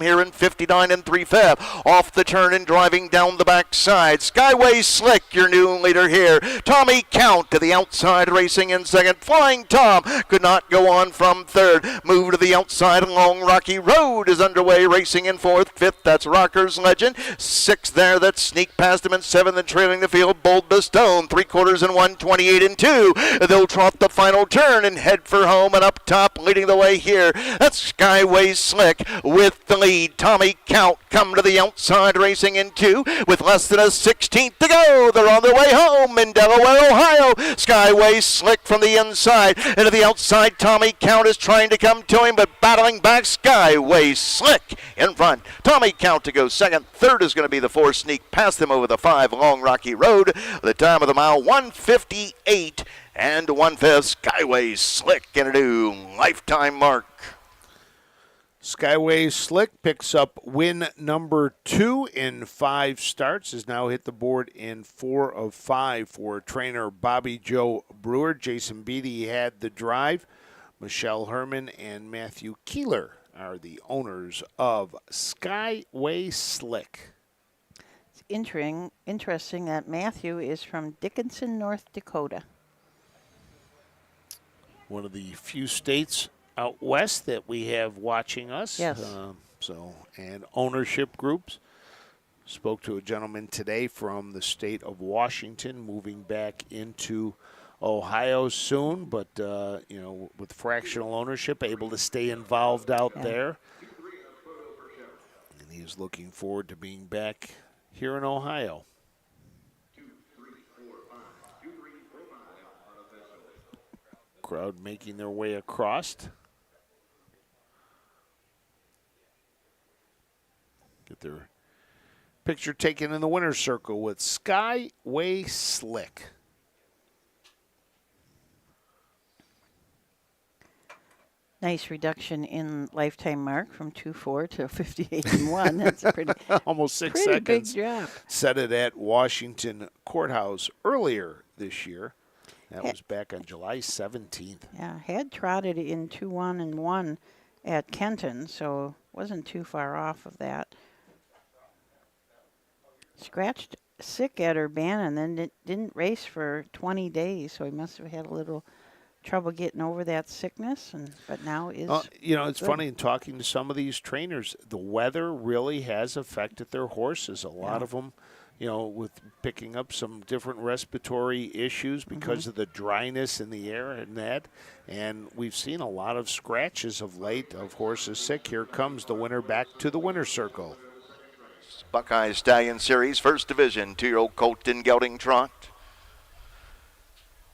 here in 59 3/5. Off the turn and driving down the backside. Skyway Slick, your new leader here. Tommy Count to the outside, racing in second. Flying Tom could not go on from third. Move to the outside. Long Rocky Road is underway, racing in fourth. Fifth, that's Rockers Legend. Sixth there, that's Sneak past him in seventh and trailing the field. Bold Bastogne, 3/4 and 1, 28 2. They'll trot the final turn and head for home, and up top leading the way here. That's Skyway Slick with the lead. Tommy Count come to the outside, racing in two with less than a 16th to go. They're on their way home in Delaware, Ohio. Skyway Slick from the inside into the outside. Tommy Count is trying to come to him, but battling back. Skyway Slick in front. Tommy Count to go second. Third is going to be the 4 Sneak past them over the 5 Long Rocky Road. The time of the mile 1:58 1/5. Skyway Slick in a new lifetime mark. Skyway Slick picks up win number 2 in 5 starts. Has now hit the board in 4 of 5 for trainer Bobby Joe Brewer. Jason Beatty had the drive. Michelle Herman and Matthew Keeler are the owners of Skyway Slick. It's interesting that Matthew is from Dickinson, North Dakota. One of the few states out west that we have watching us. Yes. And ownership groups. Spoke to a gentleman today from the state of Washington, moving back into Ohio soon, but with fractional ownership, able to stay involved out there. And he's looking forward to being back here in Ohio. Crowd making their way across. Get their picture taken in the winner's circle with Skyway Slick. Nice reduction in lifetime mark from 2.4 to 58 1. That's a pretty almost 6 pretty seconds. Big drop. Set it at Washington Courthouse earlier this year. That was back on July 17th. Yeah, had trotted in 2-1 and 1 at Kenton, so wasn't too far off of that. Scratched sick at Urbana and then didn't race for 20 days, so he must have had a little trouble getting over that sickness, but now is it's good. funny in talking to some of these trainers, the weather really has affected their horses. A lot of them, with picking up some different respiratory issues because of the dryness in the air and that. And we've seen a lot of scratches of late of horses sick. Here comes the winner back to the winner's circle. Buckeye Stallion Series, First Division, 2-year-old Colton Gelding Trot.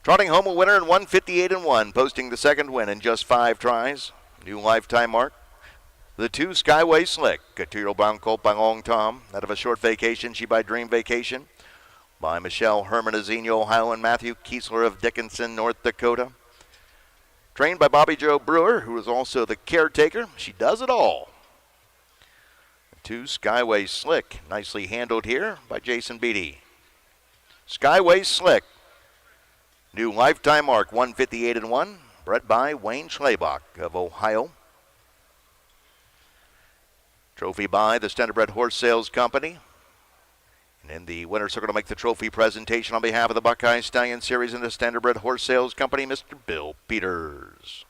Trotting home a winner in 158-1, posting the second win in just 5 tries. New lifetime mark. The 2 Skyway Slick, a 2-year-old brown colt by Long Tom. Out of a short vacation, she by Dream Vacation. By Michelle Herman of Xenia, Ohio, and Matthew Kiesler of Dickinson, North Dakota. Trained by Bobby Joe Brewer, who is also the caretaker. She does it all. 2 Skyway Slick, nicely handled here by Jason Beatty. Skyway Slick. New lifetime mark, 158-1, bred by Wayne Schlabach of Ohio. Trophy by the Standardbred Horse Sales Company. And in the winner's circle to make the trophy presentation on behalf of the Buckeye Stallion Series and the Standardbred Horse Sales Company, Mr. Bill Peters.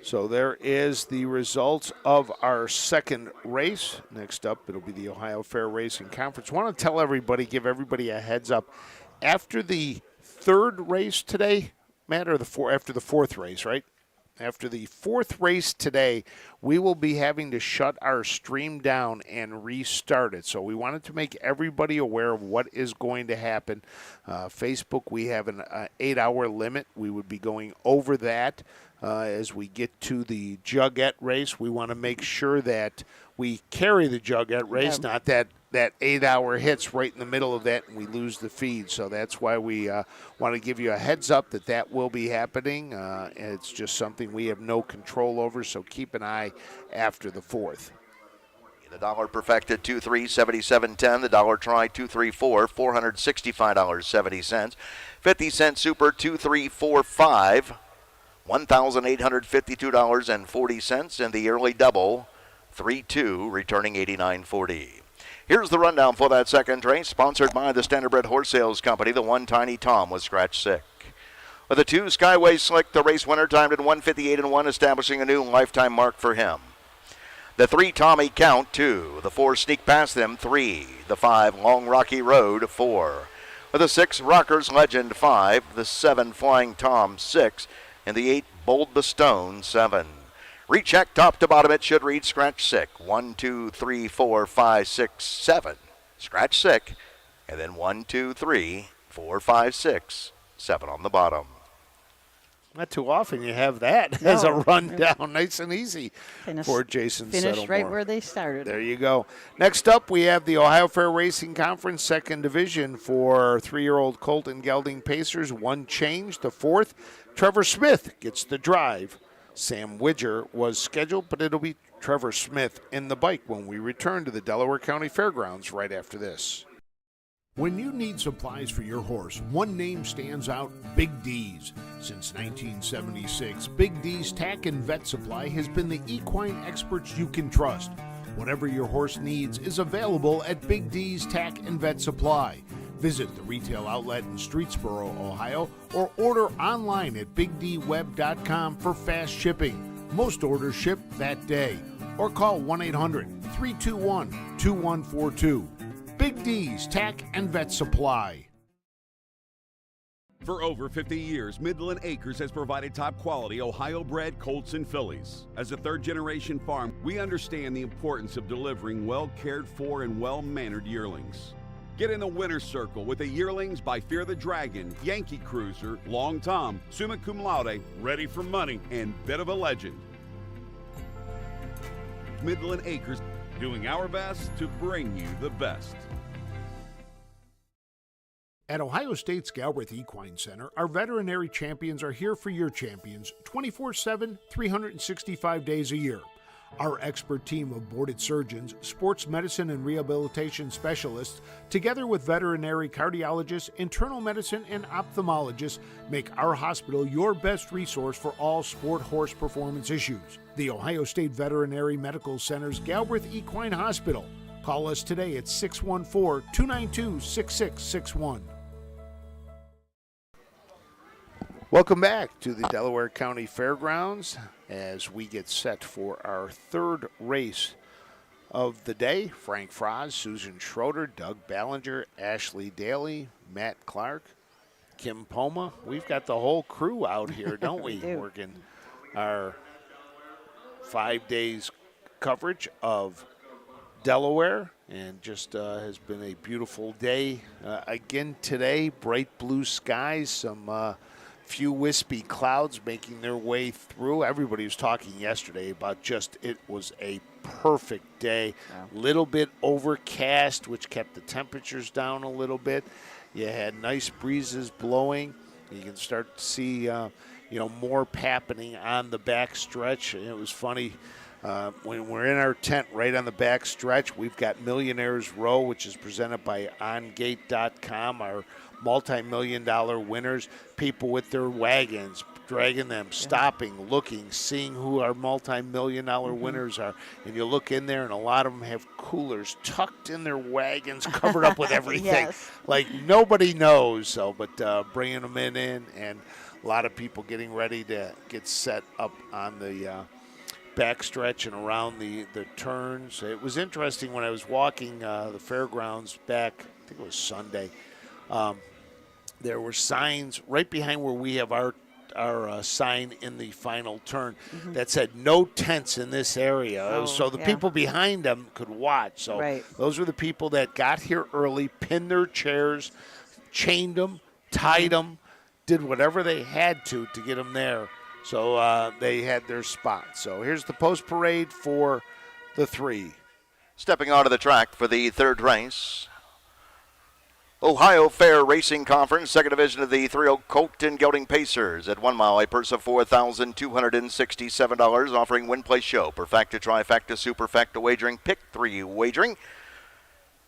So there is the results of our second race. Next up, it'll be the Ohio Fair Racing Conference. I want to tell everybody, give everybody a heads up. After the third race today, Matt, or after the fourth race, right? After the fourth race today, we will be having to shut our stream down and restart it. So we wanted to make everybody aware of what is going to happen. Facebook, we have an 8-hour limit. We would be going over that as we get to the Jugette race. We want to make sure that we carry the Jugette race, not that 8-hour hits right in the middle of that and we lose the feed. So that's why we want to give you a heads up that will be happening. It's just something we have no control over, so keep an eye after the fourth. The dollar perfected 2.377.10. The dollar tri 2.34, $465.70. 50-cent super 2.345, $1,852.40. And the early double 3.2, returning $89.40. Here's the rundown for that second race, sponsored by the Standardbred Horse Sales Company. The 1 Tiny Tom was scratch sick. With the 2 Skyway Slick, the race winner timed at 158-1, establishing a new lifetime mark for him. The 3 Tommy Count, 2. The 4 Sneak Past Them, 3. The 5 Long Rocky Road, 4. With the 6 Rockers Legend, 5. The 7 Flying Tom, 6. And the 8 Bold the Stone, 7. Recheck top to bottom, it should read scratch sick. 1, 2, 3, 4, 5, 6, 7. Scratch sick. And then 1, 2, 3, 4, 5, 6, 7 on the bottom. Not too often you have that as a rundown, nice and easy for Jason Settlemore. Finished right where they started. There you go. Next up, we have the Ohio Fair Racing Conference, second division for 3-year-old Colton Gelding Pacers. 1 change, the 4th. Trevor Smith gets the drive. Sam Widger was scheduled, but it'll be Trevor Smith in the bike when we return to the Delaware County Fairgrounds right after this. When you need supplies for your horse, one name stands out, Big D's. Since 1976, Big D's Tack and Vet Supply has been the equine experts you can trust. Whatever your horse needs is available at Big D's Tack and Vet Supply. Visit the retail outlet in Streetsboro, Ohio, or order online at bigdweb.com for fast shipping. Most orders ship that day. Or call 1-800-321-2142. Big D's Tack and Vet Supply. For over 50 years, Midland Acres has provided top-quality Ohio-bred colts and fillies. As a third-generation farm, we understand the importance of delivering well-cared-for and well-mannered yearlings. Get in the winner's circle with the yearlings by Fear the Dragon, Yankee Cruiser, Long Tom, Summa Cum Laude, Ready for Money, and Bit of a Legend. Midland Acres, doing our best to bring you the best. At Ohio State's Galbraith Equine Center, our veterinary champions are here for your champions 24/7, 365 days a year. Our expert team of boarded surgeons, sports medicine and rehabilitation specialists, together with veterinary cardiologists, internal medicine, and ophthalmologists, make our hospital your best resource for all sport horse performance issues. The Ohio State Veterinary Medical Center's Galbraith Equine Hospital, Call us today at 614-292-6661. Welcome back to the Delaware County Fairgrounds as we get set for our third race of the day. Frank Froz, Susan Schroeder, Doug Ballinger, Ashley Daly, Matt Clark, Kim Poma. We've got the whole crew out here, don't we? Working our 5 days coverage of Delaware, and just has been a beautiful day again today. Bright blue skies, some few wispy clouds making their way through. Everybody was talking yesterday about just it was a perfect day. Little bit overcast, which kept the temperatures down a little bit. You had nice breezes blowing. You can start to see more happening on the back stretch. And it was funny. When we're in our tent right on the back stretch, we've got Millionaires Row, which is presented by OnGate.com, our multi-million-dollar winners, people with their wagons, dragging them, stopping, looking, seeing who our multi-million-dollar winners are. And you look in there, and a lot of them have coolers tucked in their wagons, covered up with everything. Yes. Like nobody knows. So, but bringing them in, and a lot of people getting ready to get set up on the backstretch and around the turns. It was interesting when I was walking the fairgrounds back, I think it was Sunday. There were signs right behind where we have our sign in the final turn that said no tents in this area. So the people behind them could watch. So those were the people that got here early, pinned their chairs, chained them, tied them, did whatever they had to get them there. So they had their spot. So here's the post parade for the three. Stepping onto the track for the third race, Ohio Fair Racing Conference, second division of the 3-0 Colt and Gelding Pacers. At 1 mile, a purse of $4,267, offering win, play, show, perfecta, trifecta, superfecta wagering, pick 3 wagering.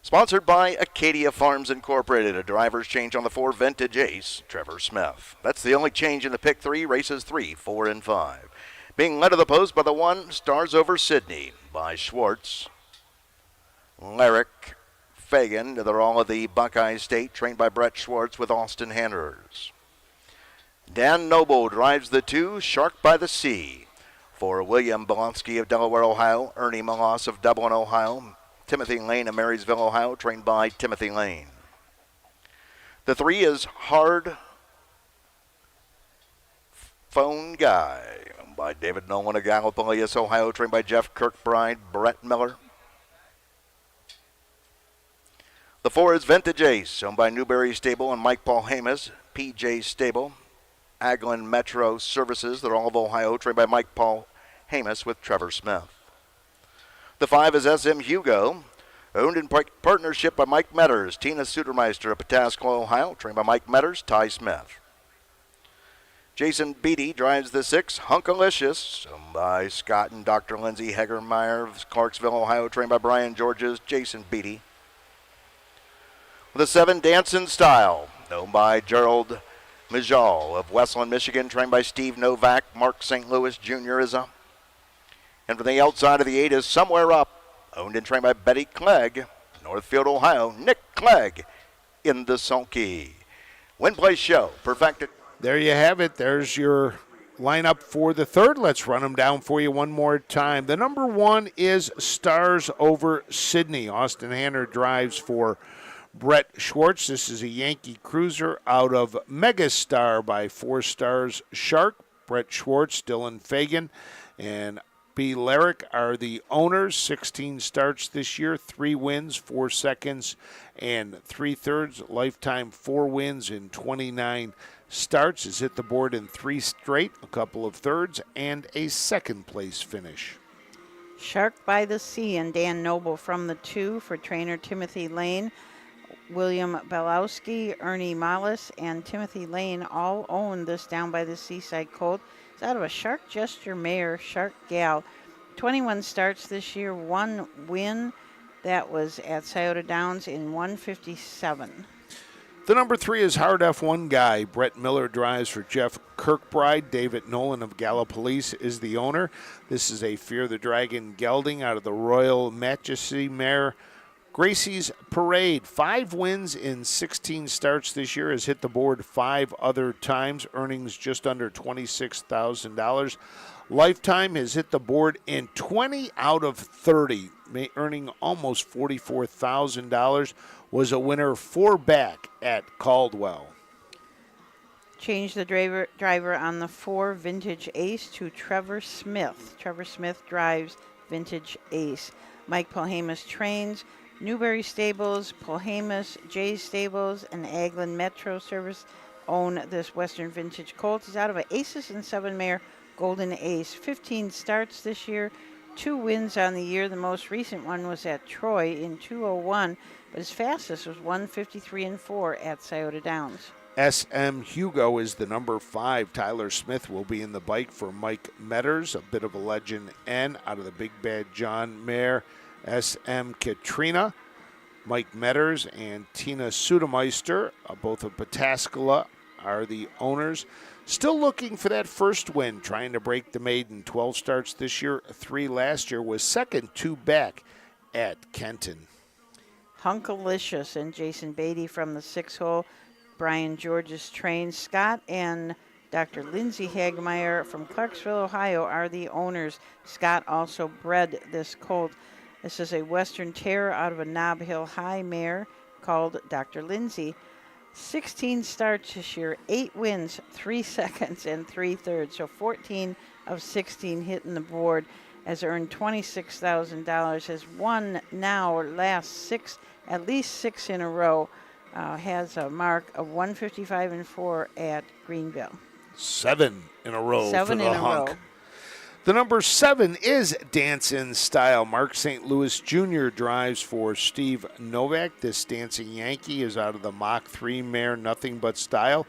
Sponsored by Acadia Farms Incorporated. A driver's change on the 4 Vintage Ace, Trevor Smith. That's the only change in the pick 3, races 3, 4, and 5. Being led to the post by the 1, Stars Over Sydney, by Schwartz, Lyric, Fagan. They're all of the Buckeye State, trained by Brett Schwartz with Austin Handlers. Dan Noble drives the 2, Shark by the Sea. For William Bolonsky of Delaware, Ohio, Ernie Malas of Dublin, Ohio, Timothy Lane of Marysville, Ohio, trained by Timothy Lane. The 3 is Hard Phone Guy by David Nolan of Gallipolis, Ohio, trained by Jeff Kirkbride, Brett Miller. The 4 is Vintage Ace, owned by Newberry Stable and Mike Paul Hamas, PJ Stable, Aglin Metro Services, they're all of Ohio, trained by Mike Paul Hamas with Trevor Smith. The 5 is SM Hugo, owned in partnership by Mike Metters, Tina Sutermeister of Pataskala, Ohio, trained by Mike Metters, Ty Smith. Jason Beatty drives the 6, Hunkalicious, owned by Scott and Dr. Lindsay Hegermeyer of Clarksville, Ohio, trained by Brian Georges, Jason Beatty. The 7, Dancin' Style, owned by Gerald Mijal of Westland, Michigan, trained by Steve Novak, Mark St. Louis Jr. is up. And from the outside of the 8 is Somewhere Up, owned and trained by Betty Clegg, Northfield, Ohio, Nick Clegg in the sulky. Win, play, show, perfected. There you have it. There's your lineup for the third. Let's run them down for you one more time. The number 1 is Stars Over Sydney. Austin Hanner drives for Brett Schwartz. This is a Yankee Cruiser out of Megastar by 4 Stars Shark. Brett Schwartz, Dylan Fagan, and B. Lyric are the owners. 16 starts this year, 3 wins, 4 seconds, and 3/3. Lifetime 4 wins in 29 starts. Has hit the board in 3 straight, a couple of thirds, and a second place finish. Shark by the Sea and Dan Noble from the 2 for trainer Timothy Lane. William Belowski, Ernie Mollis, and Timothy Lane all own this Down by the Seaside Colt. It's out of a Shark Gesture mare, Shark Gal. 21 starts this year, 1 win. That was at Scioto Downs in 157. The number 3 is Hard F1 Guy. Brett Miller drives for Jeff Kirkbride. David Nolan of Gallipolis is the owner. This is a Fear the Dragon gelding out of the Royal Majesty mare Gracie's Parade, 5 wins in 16 starts this year, has hit the board 5 other times, earnings just under $26,000. Lifetime has hit the board in 20 out of 30, earning almost $44,000. Was a winner 4 back at Caldwell. Change the driver on the 4 Vintage Ace to Trevor Smith. Trevor Smith drives Vintage Ace. Mike Polhamus trains. Newberry Stables, Polhamus, Jay's Stables, and Agland Metro Service own this Western Vintage Colt. He's out of an Aces and 7 mare Golden Ace. 15 starts this year, 2 wins on the year. The most recent one was at Troy in 2:01, but his fastest was 1:53.4 at Scioto Downs. SM Hugo is the number 5. Tyler Smith will be in the bike for Mike Metters, a bit of a legend, N out of the Big Bad John mare. SM Katrina, Mike Metters, and Tina Sudemeister, both of Pataskala, are the owners. Still looking for that first win, trying to break the maiden. 12 starts this year, 3 last year, was second, 2 back at Kenton. Hunkalicious and Jason Beatty from the 6-hole. Brian George's trained. Scott and Dr. Lindsay Hagmeyer from Clarksville, Ohio are the owners. Scott also bred this colt. This is a Western Terror out of a Nob Hill High mare called Dr. Lindsay. 16 starts this year, 8 wins, 3 seconds, and 3/3. So 14 of 16 hitting the board. Has earned $26,000. Has won now or last 6, at least 6 in a row. Has a mark of 155.4 at Greenville. 7 in a row 7 for in the a hunk. row. The number 7 is Dance in Style. Mark St. Louis Jr. drives for Steve Novak. This Dancing Yankee is out of the Mach 3 mare, Nothing But Style.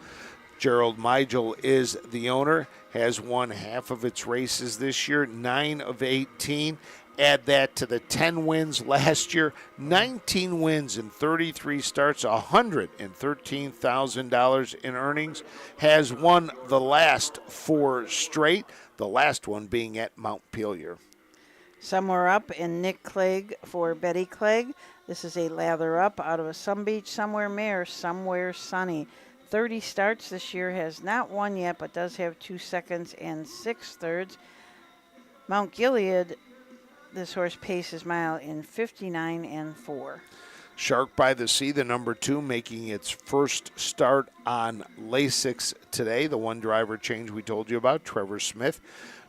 Gerald Meigel is the owner, has won half of its races this year, 9 of 18. Add that to the 10 wins last year, 19 wins in 33 starts, $113,000 in earnings. Has won the last 4 straight, the last one being at Montpelier. Somewhere Up and Nick Clegg for Betty Clegg. This is a lather up out of a Some Beach Somewhere mare, Somewhere Sunny. 30 starts this year, has not won yet, but does have 2 seconds and 6/3. Mount Gilead, this horse paces mile in 59.4. Shark by the Sea, the number 2, making its first start on Lasix today. The one driver change we told you about, Trevor Smith,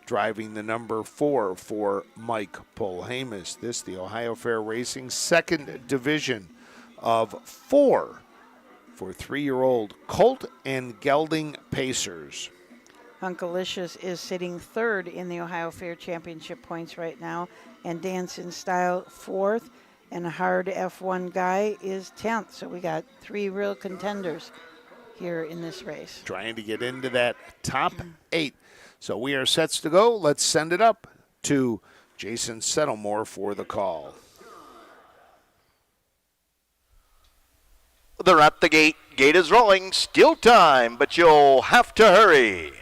driving the number 4 for Mike Polhamus. This, the Ohio Fair Racing second division of 4 for 3-year-old Colt and Gelding Pacers. Hunkalicious is sitting 3rd in the Ohio Fair Championship points right now, and Dance in Style 4th, and a Hard F1 Guy is 10th. So we got 3 real contenders here in this race. Trying to get into that top 8. So we are set to go. Let's send it up to Jason Settlemore for the call. They're at the gate. Gate is rolling. Still time, but you'll have to hurry.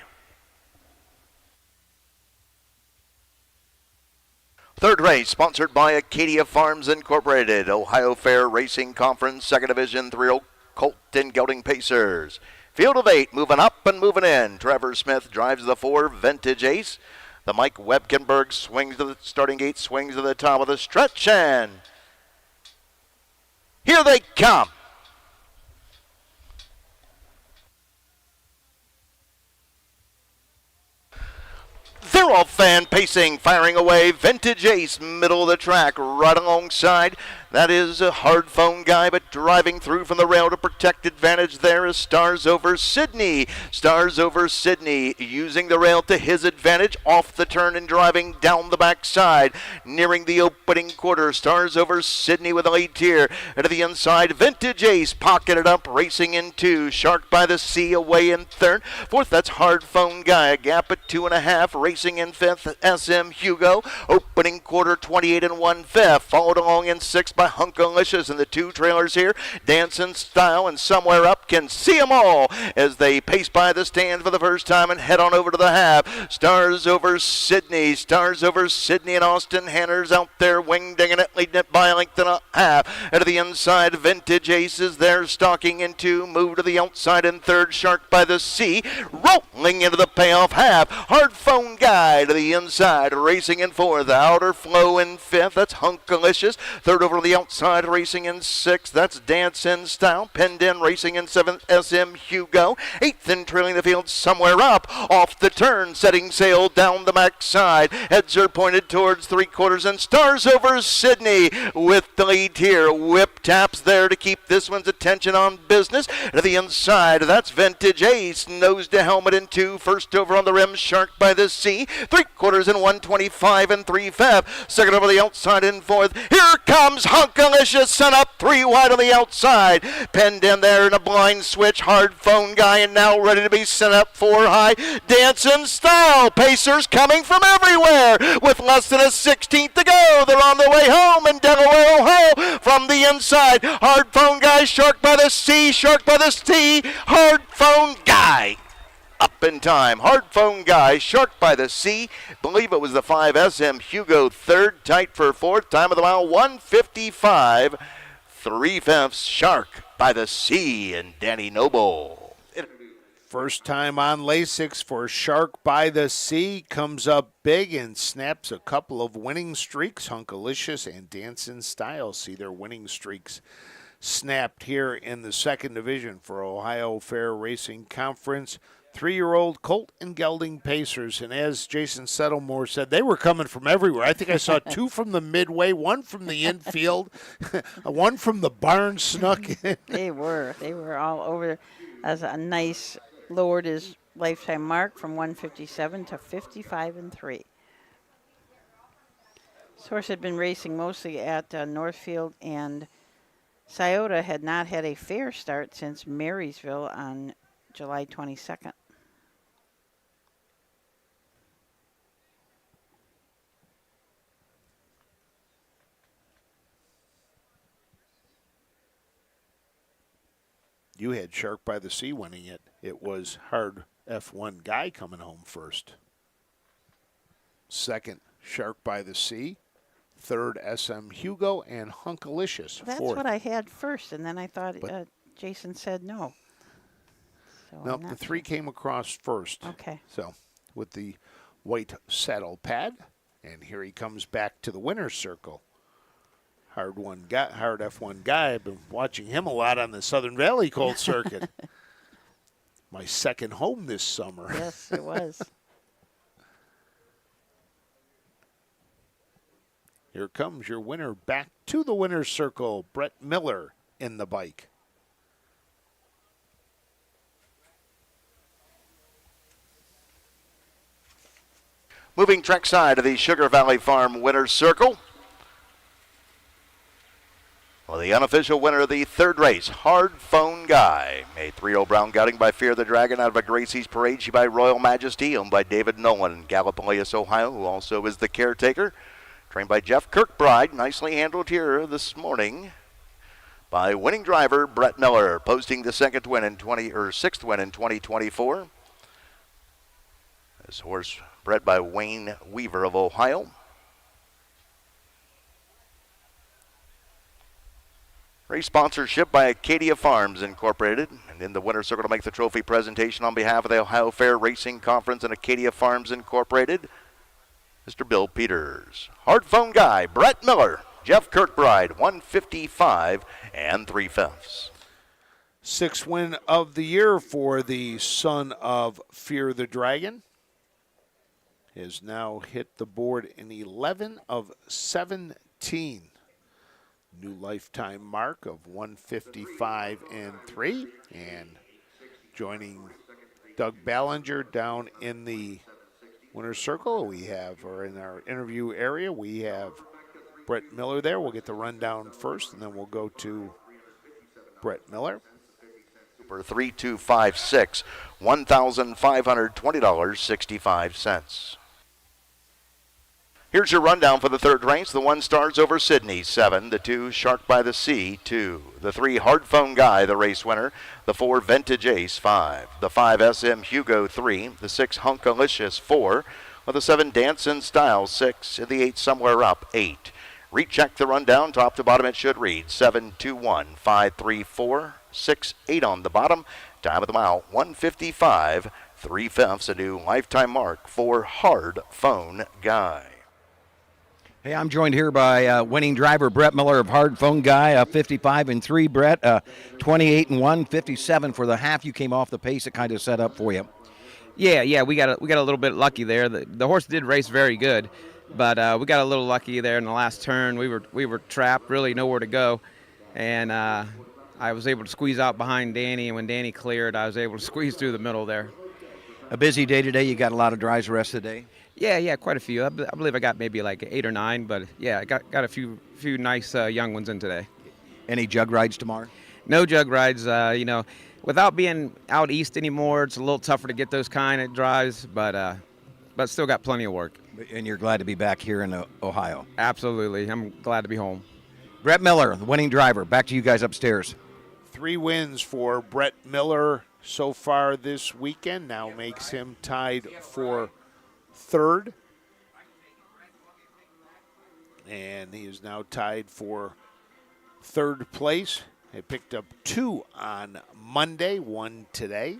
Third race, sponsored by Acadia Farms Incorporated, Ohio Fair Racing Conference, Second Division, 3-year-old Colt and Gelding Pacers. Field of 8, moving up and moving in. Trevor Smith drives the 4 Vintage Ace. The Mike Webkenberg swings to the starting gate, swings to the top of the stretch, and here they come. They're all fan pacing, firing away. Vintage Ace, middle of the track, right alongside. That is a hard phone guy, but driving through from the rail to protect advantage. There is Stars Over Sydney. Stars Over Sydney using the rail to his advantage, off the turn and driving down the backside. Nearing the opening quarter, Stars Over Sydney with a lead here. And to the inside, Vintage Ace pocketed up, racing in 2. Shark by the Sea away in 3rd. 4th, that's hard phone guy, a gap at 2.5. Racing in 5th, SM Hugo. Open opening quarter, 28 1/5. Followed along in 6 by Hunkalicious, and the two trailers here, Dancing Style and Somewhere Up, can see them all as they pace by the stand for the first time and head on over to the half. Stars over Sydney and Austin Hanners out there wing-dinging it, leading it by a length and a half. Out of the inside, Vintage Aces there stalking into, move to the outside in third, Shark by the Sea, rolling into the payoff half. Hard Phone Guy to the inside, racing in fourth. Outer Flow in fifth, that's Hunkalicious. Third over to the outside, racing in sixth, that's Dance in Style. Penned in, racing in seventh, SM Hugo. Eighth and trailing the field, Somewhere Up. Off the turn, setting sail down the backside. Heads are pointed towards three quarters, and Stars over Sydney with the lead here. Whip taps there to keep this one's attention on business. To the inside, that's Vintage Ace. Nose to helmet in two. First over on the rim, Shark by the Sea. Three quarters in 125 and 3/5. Second over the outside in fourth. Here comes Hunkalicious, sent up 3 wide on the outside. Penned in there in a blind switch, Hard Phone Guy, and now ready to be sent up 4 high. Dancing Style. Pacers coming from everywhere. With less than a 16th to go, they're on their way home in Delaware, Ohio. From the inside, Hard Phone Guy, Shark by the Sea, Hard Phone Guy. Up in time. Hard Phone Guy, Shark by the Sea. Believe it was the 5 SM Hugo third, tight for fourth. Time of the mile 1:55. 3/5 Shark by the Sea and Danny Noble. First time on Lasix for Shark by the Sea. Comes up big and snaps a couple of winning streaks. Hunkalicious and Dancing Style see their winning streaks snapped here in the second division for Ohio Fair Racing Conference. 3-year-old Colt and Gelding Pacers. And as Jason Settlemore said, they were coming from everywhere. I think I saw 2 from the midway, 1 from the infield, 1 from the barn snuck in. They were all over. As a nice lowered his lifetime mark from 157 to 55 and 3. This horse had been racing mostly at Northfield, and Scioto had not had a fair start since Marysville on July 22nd. You had Shark by the Sea winning it. It was Hard F1 Guy coming home first. Second, Shark by the Sea. Third, SM Hugo, and Hunkalicious. That's fourth. what I had first, and then I thought Jason said no. So no, the 3 came across first. Okay. So with the white saddle pad, and here he comes back to the winner's circle. Hard F1 Guy. I've been watching him a lot on the Southern Valley Colt Circuit. My second home this summer. Yes, it was. Here comes your winner back to the winner's circle, Brett Miller in the bike. Moving trackside to the Sugar Valley Farm winner's circle. Well, the unofficial winner of the third race, Hard Phone Guy. A 3-year-old brown gelding by Fear the Dragon out of a Gracie's Parade. She by Royal Majesty, owned by David Nolan in Gallipolis, Ohio, who also is the caretaker. Trained by Jeff Kirkbride. Nicely handled here this morning by winning driver Brett Miller, posting the sixth win in 2024. This horse bred by Wayne Weaver of Ohio. Race sponsorship by Acadia Farms Incorporated. And in the winner's circle to make the trophy presentation on behalf of the Ohio Fair Racing Conference and Acadia Farms Incorporated, Mr. Bill Peters. Hard Phone Guy, Brett Miller, Jeff Kirkbride, 155 and 3/5. 6th win of the year for the son of Fear the Dragon. Has now hit the board in 11 of 17. New lifetime mark of 155 and 3. And joining Doug Ballinger down in the winner's circle, we have, or in our interview area, we have Brett Miller there. We'll get the rundown first, and then we'll go to Brett Miller. For 3256, $1,520.65. Here's your rundown for the third race. The 1 Stars over Sydney, 7. The 2 Shark by the Sea, 2. The 3 Hard Phone Guy, the race winner. The 4 Vintage Ace, 5. The 5 SM Hugo, 3. The 6 Hunkalicious, 4. With the 7 Dancin' Style, 6. And the 8 Somewhere Up, 8. Recheck the rundown. Top to bottom it should read 7-2-1, 5-3-4, 6-8 on the bottom. Time of the mile, 1:55 3/5. A new lifetime mark for Hard Phone Guy. Hey, I'm joined here by winning driver Brett Miller of Hard Phone Guy, 55-3. Brett, 28-1, 57 for the half. You came off the pace. It kind of set up for you. Yeah, we got a little bit lucky there. The horse did race very good, but we got a little lucky there in the last turn. We were trapped, really nowhere to go, and I was able to squeeze out behind Danny. And when Danny cleared, I was able to squeeze through the middle there. A busy day today. You got a lot of drives the rest of the day. Yeah, quite a few. I believe I got maybe like 8 or 9, but yeah, I got a few nice young ones in today. Any jug rides tomorrow? No jug rides. Without being out east anymore, it's a little tougher to get those kind of drives, but still got plenty of work. And you're glad to be back here in Ohio? Absolutely. I'm glad to be home. Brett Miller, the winning driver. Back to you guys upstairs. 3 wins for Brett Miller so far this weekend. Now makes him tied for 3rd. And he is now tied for 3rd place. He picked up 2 on Monday, 1 today.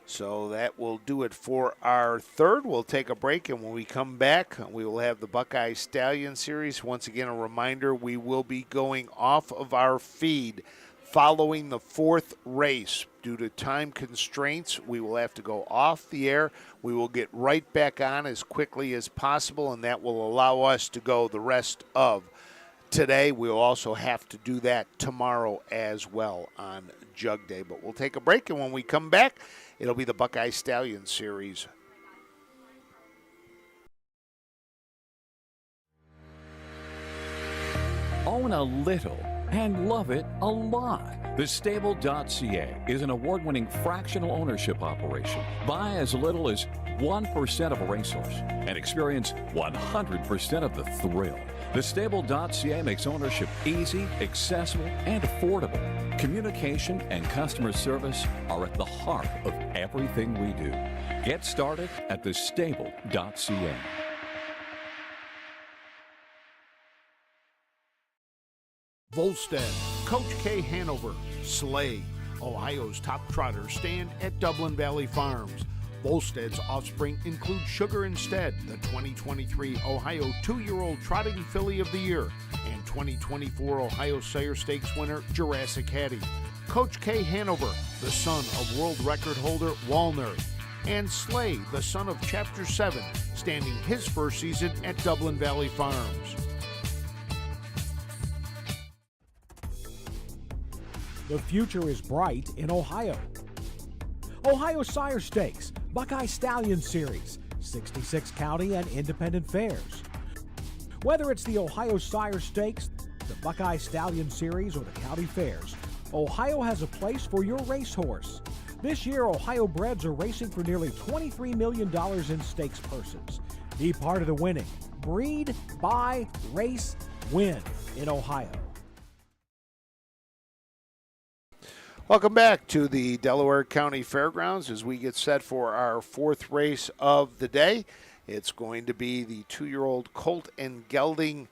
So that will do it for our 3rd. We'll take a break, and when we come back, we will have the Buckeye Stallion Series. Once again, a reminder, we will be going off of our feed following the 4th race. Due to time constraints, we will have to go off the air. We will get right back on as quickly as possible, and that will allow us to go the rest of today. We'll also have to do that tomorrow as well on Jug Day. But we'll take a break, and when we come back, it'll be the Buckeye Stallion Series. Own a little and love it a lot. TheStable.ca is an award-winning fractional ownership operation. Buy as little as 1% of a racehorse and experience 100% of the thrill. TheStable.ca makes ownership easy, accessible, and affordable. Communication and customer service are at the heart of everything we do. Get started at TheStable.ca. Volstead, Coach K Hanover, Slay, Ohio's top trotters stand at Dublin Valley Farms. Volstead's offspring include Sugar Instead, the 2023 Ohio 2-year-old Trotting Filly of the Year, and 2024 Ohio Sire Stakes winner Jurassic Hattie. Coach K Hanover, the son of world record holder Walner, and Slay, the son of Chapter 7, standing his first season at Dublin Valley Farms. The future is bright in Ohio. Ohio Sire Stakes, Buckeye Stallion Series, 66 county and independent fairs. Whether it's the Ohio Sire Stakes, the Buckeye Stallion Series, or the county fairs, Ohio has a place for your racehorse. This year, Ohio breds are racing for nearly $23 million in stakes purses. Be part of the winning. Breed, buy, race, win in Ohio. Welcome back to the Delaware County Fairgrounds as we get set for our 4th race of the day. It's going to be the 2-year-old Colt and Gelding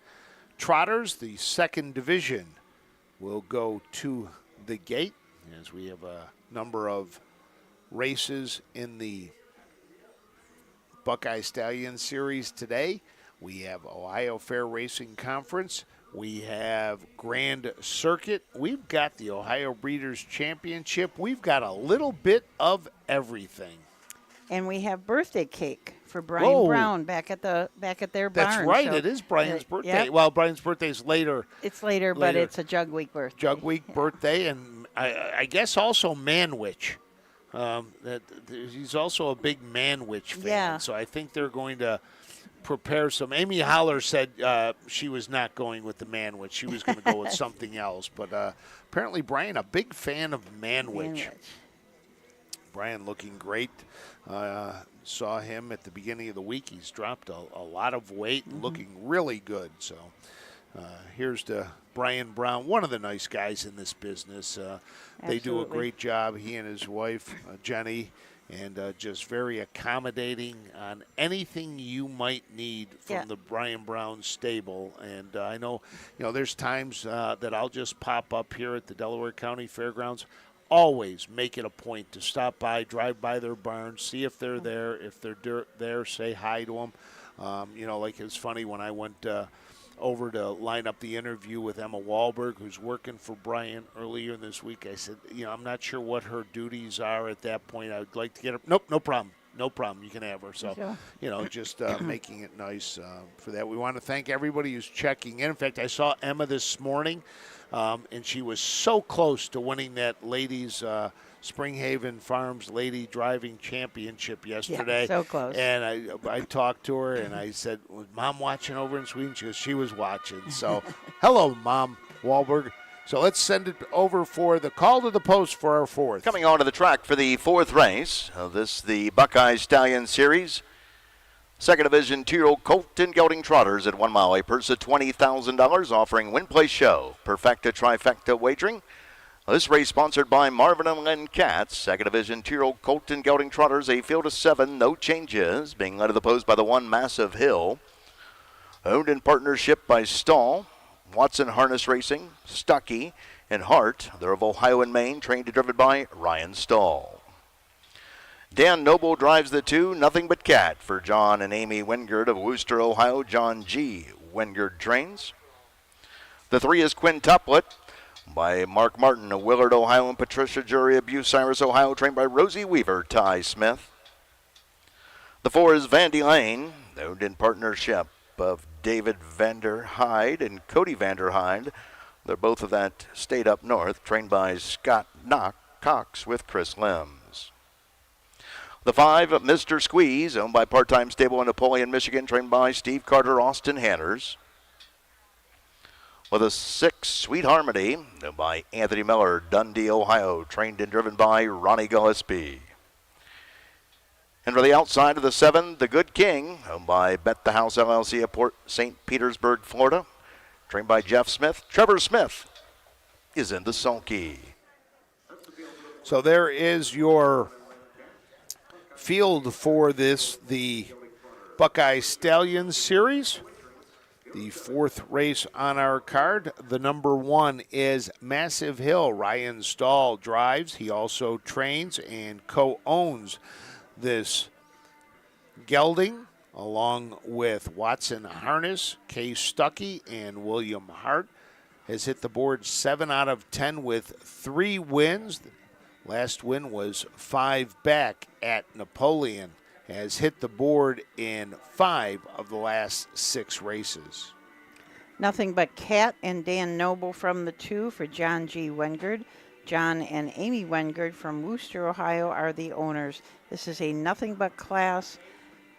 Trotters. The 2nd division will go to the gate as we have a number of races in the Buckeye Stallion Series today. We have Ohio Fair Racing Conference. We have Grand Circuit. We've got the Ohio Breeders' Championship. We've got a little bit of everything. And we have birthday cake for Brian Brown back at their barn. That's right. So, it is Brian's birthday. Yep. Well, Brian's birthday is later. It's later, but it's a Jug Week birthday. Jug Week birthday, and I guess also Manwich. He's also a big Manwich fan. Yeah. So I think they're going to prepare some. Amy Holler said she was not going with the Manwich. She was going to go with something else. But apparently Brian, a big fan of Manwich. Brian looking great. saw him at the beginning of the week. He's dropped a lot of weight and looking really good. So here's to Brian Brown, one of the nice guys in this business. They do a great job, he and his wife, Jenny, and just very accommodating on anything you might need from the Brian Brown stable. And I know, there's times that I'll just pop up here at the Delaware County Fairgrounds. Always make it a point to stop by, drive by their barns, see if they're there. If they're there, say hi to them. Like it's funny when I went over to line up the interview with Emma Wahlberg, who's working for Brian earlier this week. I said, I'm not sure what her duties are at that point. I would like to get her. Nope, no problem. No problem. You can have her. So, just making it nice for that. We want to thank everybody who's checking in. In fact, I saw Emma this morning, and she was so close to winning that ladies' Springhaven Farms Lady Driving Championship yesterday. Yeah, so close. And I talked to her, and I said, was Mom watching over in Sweden? She goes, she was watching. So, hello, Mom Wahlberg. So let's send it over for the call to the post for our fourth. Coming onto the track for the fourth race of the Buckeye Stallion Series. Second Division 2-year-old colt and gelding trotters at 1 mile. A purse of $20,000 offering win, play, show. Perfecta trifecta wagering. This race sponsored by Marvin and Len Katz. Second Division 2-year-old colt and gelding trotters. A field of 7, no changes. Being led to the post by the 1 Massive Hill. Owned in partnership by Stahl, Watson Harness Racing, Stuckey, and Hart. They're of Ohio and Maine, trained and driven by Ryan Stahl. Dan Noble drives the 2, Nothing But Cat for John and Amy Wingard of Wooster, Ohio. John G. Wingard trains. The 3 is Quintuplet by Mark Martin of Willard, Ohio, and Patricia Jury of Bucyrus, Ohio, trained by Rosie Weaver, Ty Smith. The 4 is Vandy Lane, owned in partnership of David Vanderhyde and Cody Vanderhyde. They're both of that state up north, trained by Scott Cox with Chris Limbs. The 5, Mr. Squeeze, owned by Part-Time Stable in Napoleon, Michigan, trained by Steve Carter, Austin Hanners. With a 6, Sweet Harmony, owned by Anthony Miller, Dundee, Ohio, trained and driven by Ronnie Gillespie. And for the outside of the 7, The Good King, owned by Bet the House LLC of Port St. Petersburg, Florida, trained by Jeff Smith. Trevor Smith is in the sulky. So there is your field for the Buckeye Stallion Series. The 4th race on our card. The number 1 is Massive Hill. Ryan Stahl drives. He also trains and co-owns this gelding, along with Watson Harness, Kay Stuckey, and William Hart. Has hit the board 7 out of 10 with 3 wins. Last win was 5 back at Napoleon. Has hit the board in 5 of the last 6 races. Nothing But Cat and Dan Noble from the 2 for John G. Wengard. John and Amy Wengard from Wooster, Ohio are the owners. This is a Nothing But class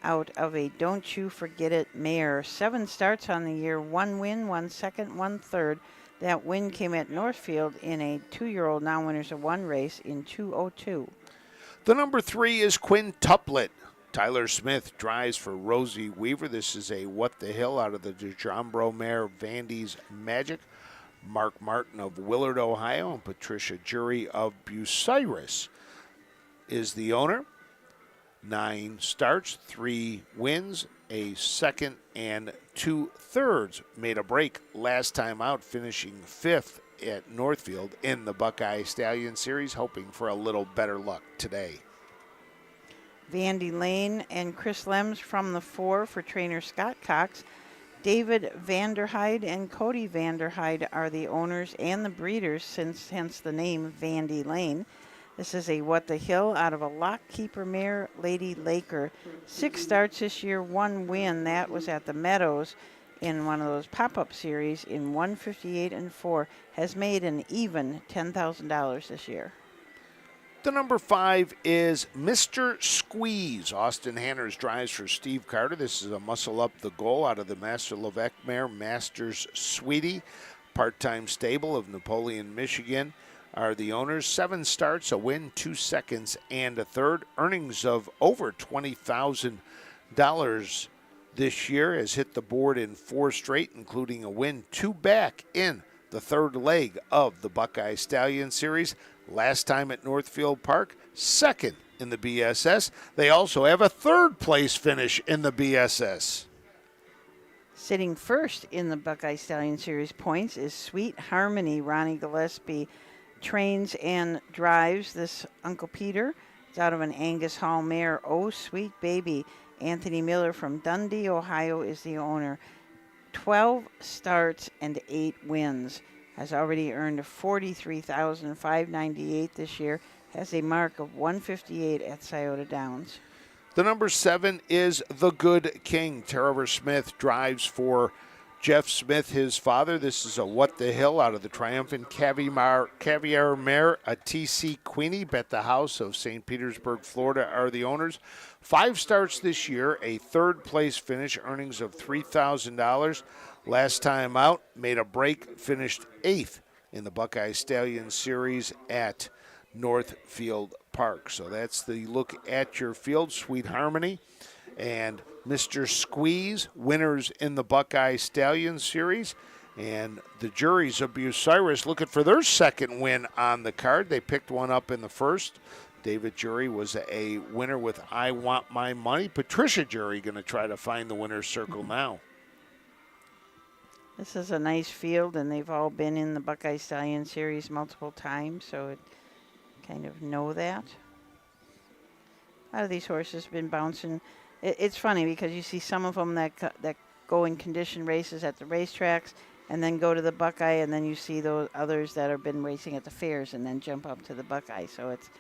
out of a Don't You Forget It mare. 7 starts on the year, 1 win, 1 second, 1 third. That win came at Northfield in a 2-year-old non-winners of 1 race in 2:02. The number 3 is Quintuplet. Tyler Smith drives for Rosie Weaver. This is a What the Hill out of the DeJombro mare Vandy's Magic. Mark Martin of Willard, Ohio, and Patricia Jury of Bucyrus is the owner. 9 starts, 3 wins, a second and 2 thirds. Made a break last time out, finishing 5th at Northfield in the Buckeye Stallion Series, hoping for a little better luck today. Vandy Lane and Chris Lems from the 4 for trainer Scott Cox. David Vanderhyde and Cody Vanderhyde are the owners and the breeders, hence the name Vandy Lane. This is a What the Hill out of a Lockkeeper mare, Lady Laker. 6 starts this year, 1 win. That was at the Meadows in one of those pop-up series in 158 and 4. Has made an even $10,000 this year. The number 5 is Mr. Squeeze. Austin Hanners drives for Steve Carter. This is a Muscle Up the Goal out of the Master Levesque mare, Masters Sweetie. Part-time stable of Napoleon, Michigan. are the owners. 7 starts, a win, 2 seconds, and a third. Earnings of over $20,000 this year, has hit the board in 4 straight, including a win, 2 back in the third leg of the Buckeye Stallion Series. Last time at Northfield Park, second in the BSS. They also have a third place finish in the BSS. Sitting first in the Buckeye Stallion Series points is Sweet Harmony. Ronnie Gillespie trains and drives this Uncle Peter. It's out of an Angus Hall mare, Oh Sweet Baby. Anthony Miller from Dundee, Ohio is the owner. 12 starts and 8 wins. Has already earned $43,598 this year. Has a mark of 158 at Scioto Downs. The number 7 is The Good King. Trevor Smith drives for Jeff Smith, his father. This is a What the Hill out of the Triumphant Caviar Mare. A TC Queenie. Bet the House of St. Petersburg, Florida are the owners. 5 starts this year, a third place finish, earnings of $3,000. Last time out, made a break, finished 8th in the Buckeye Stallion Series at Northfield Park. So that's the look at your field. Sweet Harmony and Mr. Squeeze, winners in the Buckeye Stallion Series. And the Juries of Bucyrus looking for their second win on the card. They picked one up in the first. David Jury was a winner with I Want My Money. Patricia Jury going to try to find the winner's circle now. This is a nice field, and they've all been in the Buckeye Stallion Series multiple times, so it kind of know that. A lot of these horses have been bouncing. It's funny because you see some of them that go in condition races at the racetracks and then go to the Buckeye, and then you see those others that have been racing at the fairs and then jump up to the Buckeye. So it's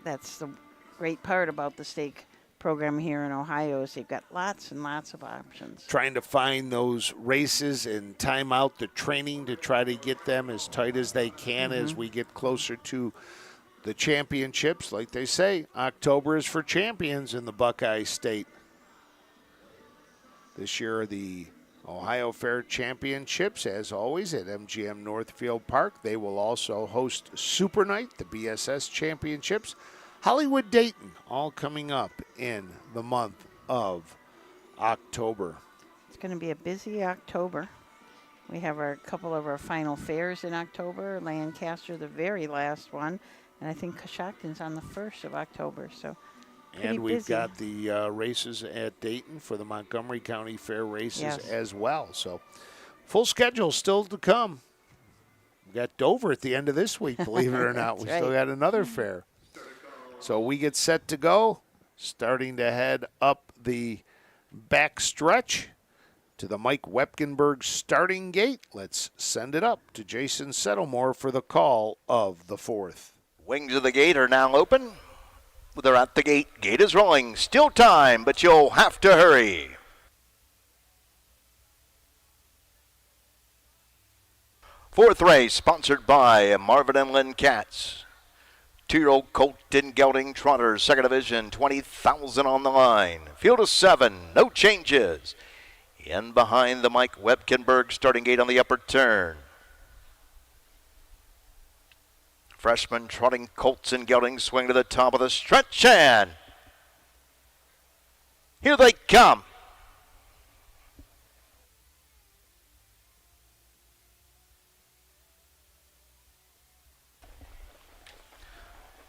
that's the great part about the stake program here in Ohio is they've got lots and lots of options. Trying to find those races and time out the training to try to get them as tight as they can as we get closer to the championships. Like they say, October is for champions in the Buckeye State. This year, the Ohio Fair Championships, as always, at MGM Northfield Park. They will also host Super Night, the BSS Championships. Hollywood Dayton, all coming up in the month of October. It's going to be a busy October. We have a couple of our final fairs in October. Lancaster, the very last one. And I think Coshocton's on the 1st of October. So and we've busy. got the races at Dayton for the Montgomery County Fair races as well. So full schedule still to come. We got Dover at the end of this week, believe it or not. We still got another fair. So we get set to go, starting to head up the back stretch to the Mike Wepkenberg starting gate. Let's send it up to Jason Settlemore for the call of the 4th. Wings of the gate are now open. They're at the gate. Gate is rolling. Still time, but you'll have to hurry. Fourth race, sponsored by Marvin and Lynn Cats. 2-year-old colt in gelding trotter, second division, 20,000 on the line. Field of 7, no changes. In behind the Mike Wepkenberg starting gate on the upper turn. Freshman trotting colts and geldings swing to the top of the stretch, and here they come.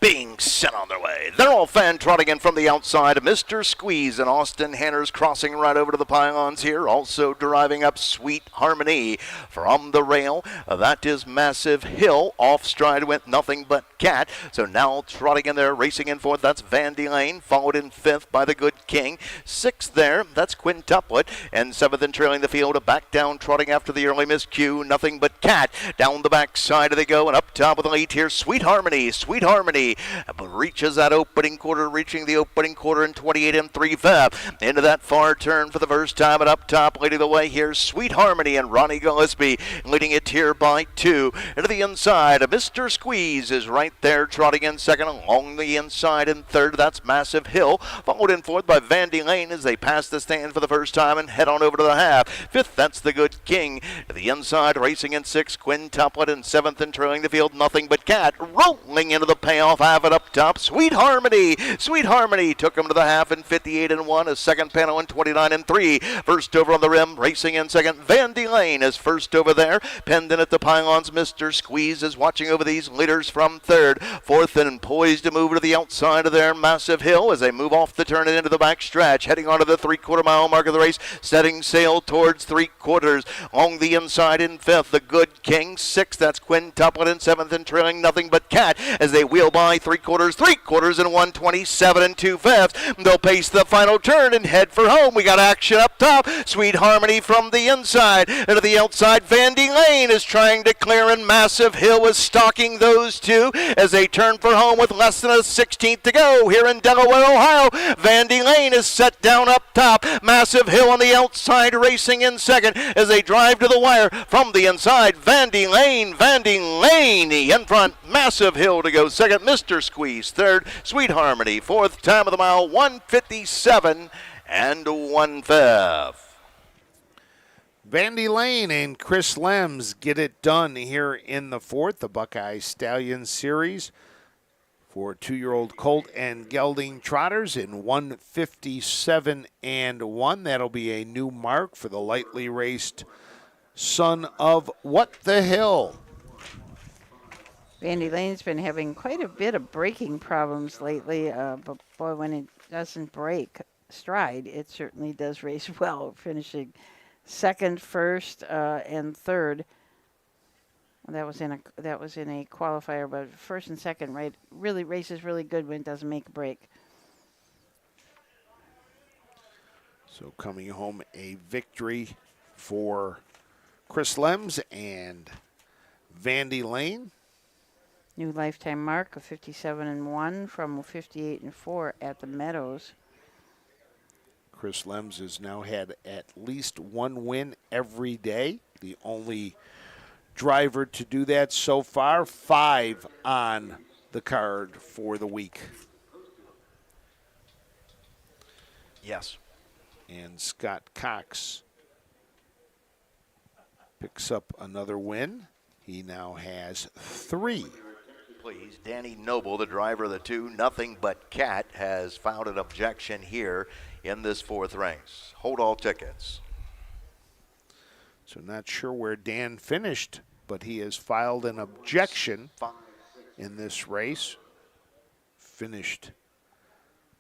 Being sent on their way. They're all fan trotting in from the outside. Mr. Squeeze and Austin Hanners crossing right over to the pylons here. Also driving up Sweet Harmony from the rail. That is Massive Hill. Off stride went Nothing But Cat. So now trotting in there, racing in fourth. That's Vandy Lane, followed in fifth by the Good King. Sixth there, that's Quintuplet. And seventh and trailing the field, back down trotting after the early Miss Q. Nothing But Cat. Down the back side they go, and up top of the lead here, Sweet Harmony. Sweet Harmony but reaches that opening quarter, reaching the opening quarter in 28 and 3/5. Into that far turn for the first time, and up top leading the way here, Sweet Harmony and Ronnie Gillespie leading it here by 2. Into the inside, Mr. Squeeze is right there trotting in second. Along the inside in third, that's Massive Hill, followed in fourth by Vandy Lane as they pass the stand for the first time and head on over to the half. Fifth, that's the Good King. To the inside, racing in sixth, Quintuplet, in seventh and trailing the field, Nothing But Cat. Rolling into the payoff, have it up top, Sweet Harmony. Sweet Harmony took him to the half in 58 and 1, a second panel in 29 and 3. First over on the rim, racing in second, Vandy Lane is first over there. Penned in at the pylons, Mr. Squeeze is watching over these leaders from third. Fourth and poised to move to the outside of their Massive Hill as they move off the turn and into the back stretch, heading onto the 3/4 mile mark of the race, setting sail towards 3/4. Along the inside in fifth, the Good King. Sixth, that's Quintuplet in seventh and trailing Nothing But Cat as they wheel by 3/4 and 127 and 2/5. They'll pace the final turn and head for home. We got action up top. Sweet Harmony from the inside. Into the outside, Vandy Lane is trying to clear, and Massive Hill is stalking those two as they turn for home with less than a 16th to go here in Delaware, Ohio. Vandy Lane is set down up top. Massive Hill on the outside racing in second as they drive to the wire from the inside. Vandy Lane in front. Massive Hill to go second. Mr. Squeeze third. Sweet Harmony fourth. Time of the mile 1:57 and 1/5. Vandy Lane and Chris Lems get it done here in the fourth, the Buckeye Stallion Series for 2-year-old colt and gelding trotters in 1:57 and 1. That'll be a new mark for the lightly raced son of What the Hill. Vandy Lane's been having quite a bit of braking problems lately, but boy, when it doesn't break stride, it certainly does race well, finishing second, first, and third. That was in a qualifier, but first and second, right? Really races really good when it doesn't make a break. So coming home a victory for Chris Lems and Vandy Lane. New lifetime mark of 57 and 1 from 58 and 4 at the Meadows. Chris Lems has now had at least one win every day. The only driver to do that so far. 5 on the card for the week. Yes. And Scott Cox picks up another win. He now has 3. Please, Danny Noble, the driver of the 2, Nothing But Cat, has filed an objection here in this fourth race. Hold all tickets. So not sure where Dan finished, but he has filed an objection in this race. Finished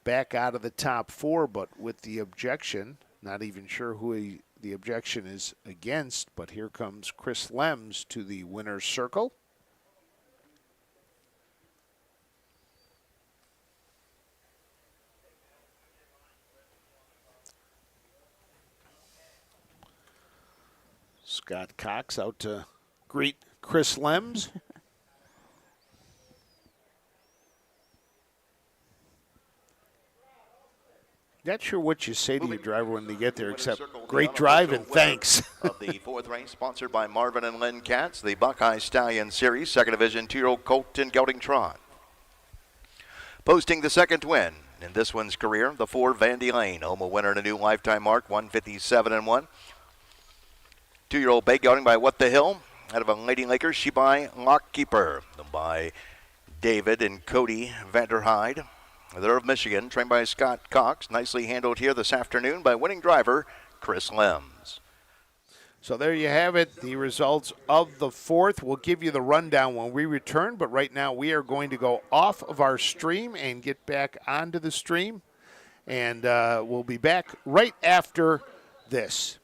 back out of the top 4, but with the objection, not even sure who the objection is against, but here comes Chris Lems to the winner's circle. Scott Cox out to greet Chris Lems. Not sure what you say to your driver when they get there, except great drive and thanks. Of the fourth race, sponsored by Marvin and Lynn Katz, the Buckeye Stallion Series, second division, 2-year-old colt and gelding trot. Posting the second win in this one's career, the 4 Vandy Lane, home a winner and a new lifetime mark, 1:57 and 1. 2-year-old bay gelding by What the Hill, out of a Lady Lakers, she by Lockkeeper, by David and Cody Vanderhyde. They're of Michigan, trained by Scott Cox. Nicely handled here this afternoon by winning driver Chris Lems. So there you have it, the results of the fourth. We'll give you the rundown when we return, but right now we are going to go off of our stream and get back onto the stream. And we'll be back right after this.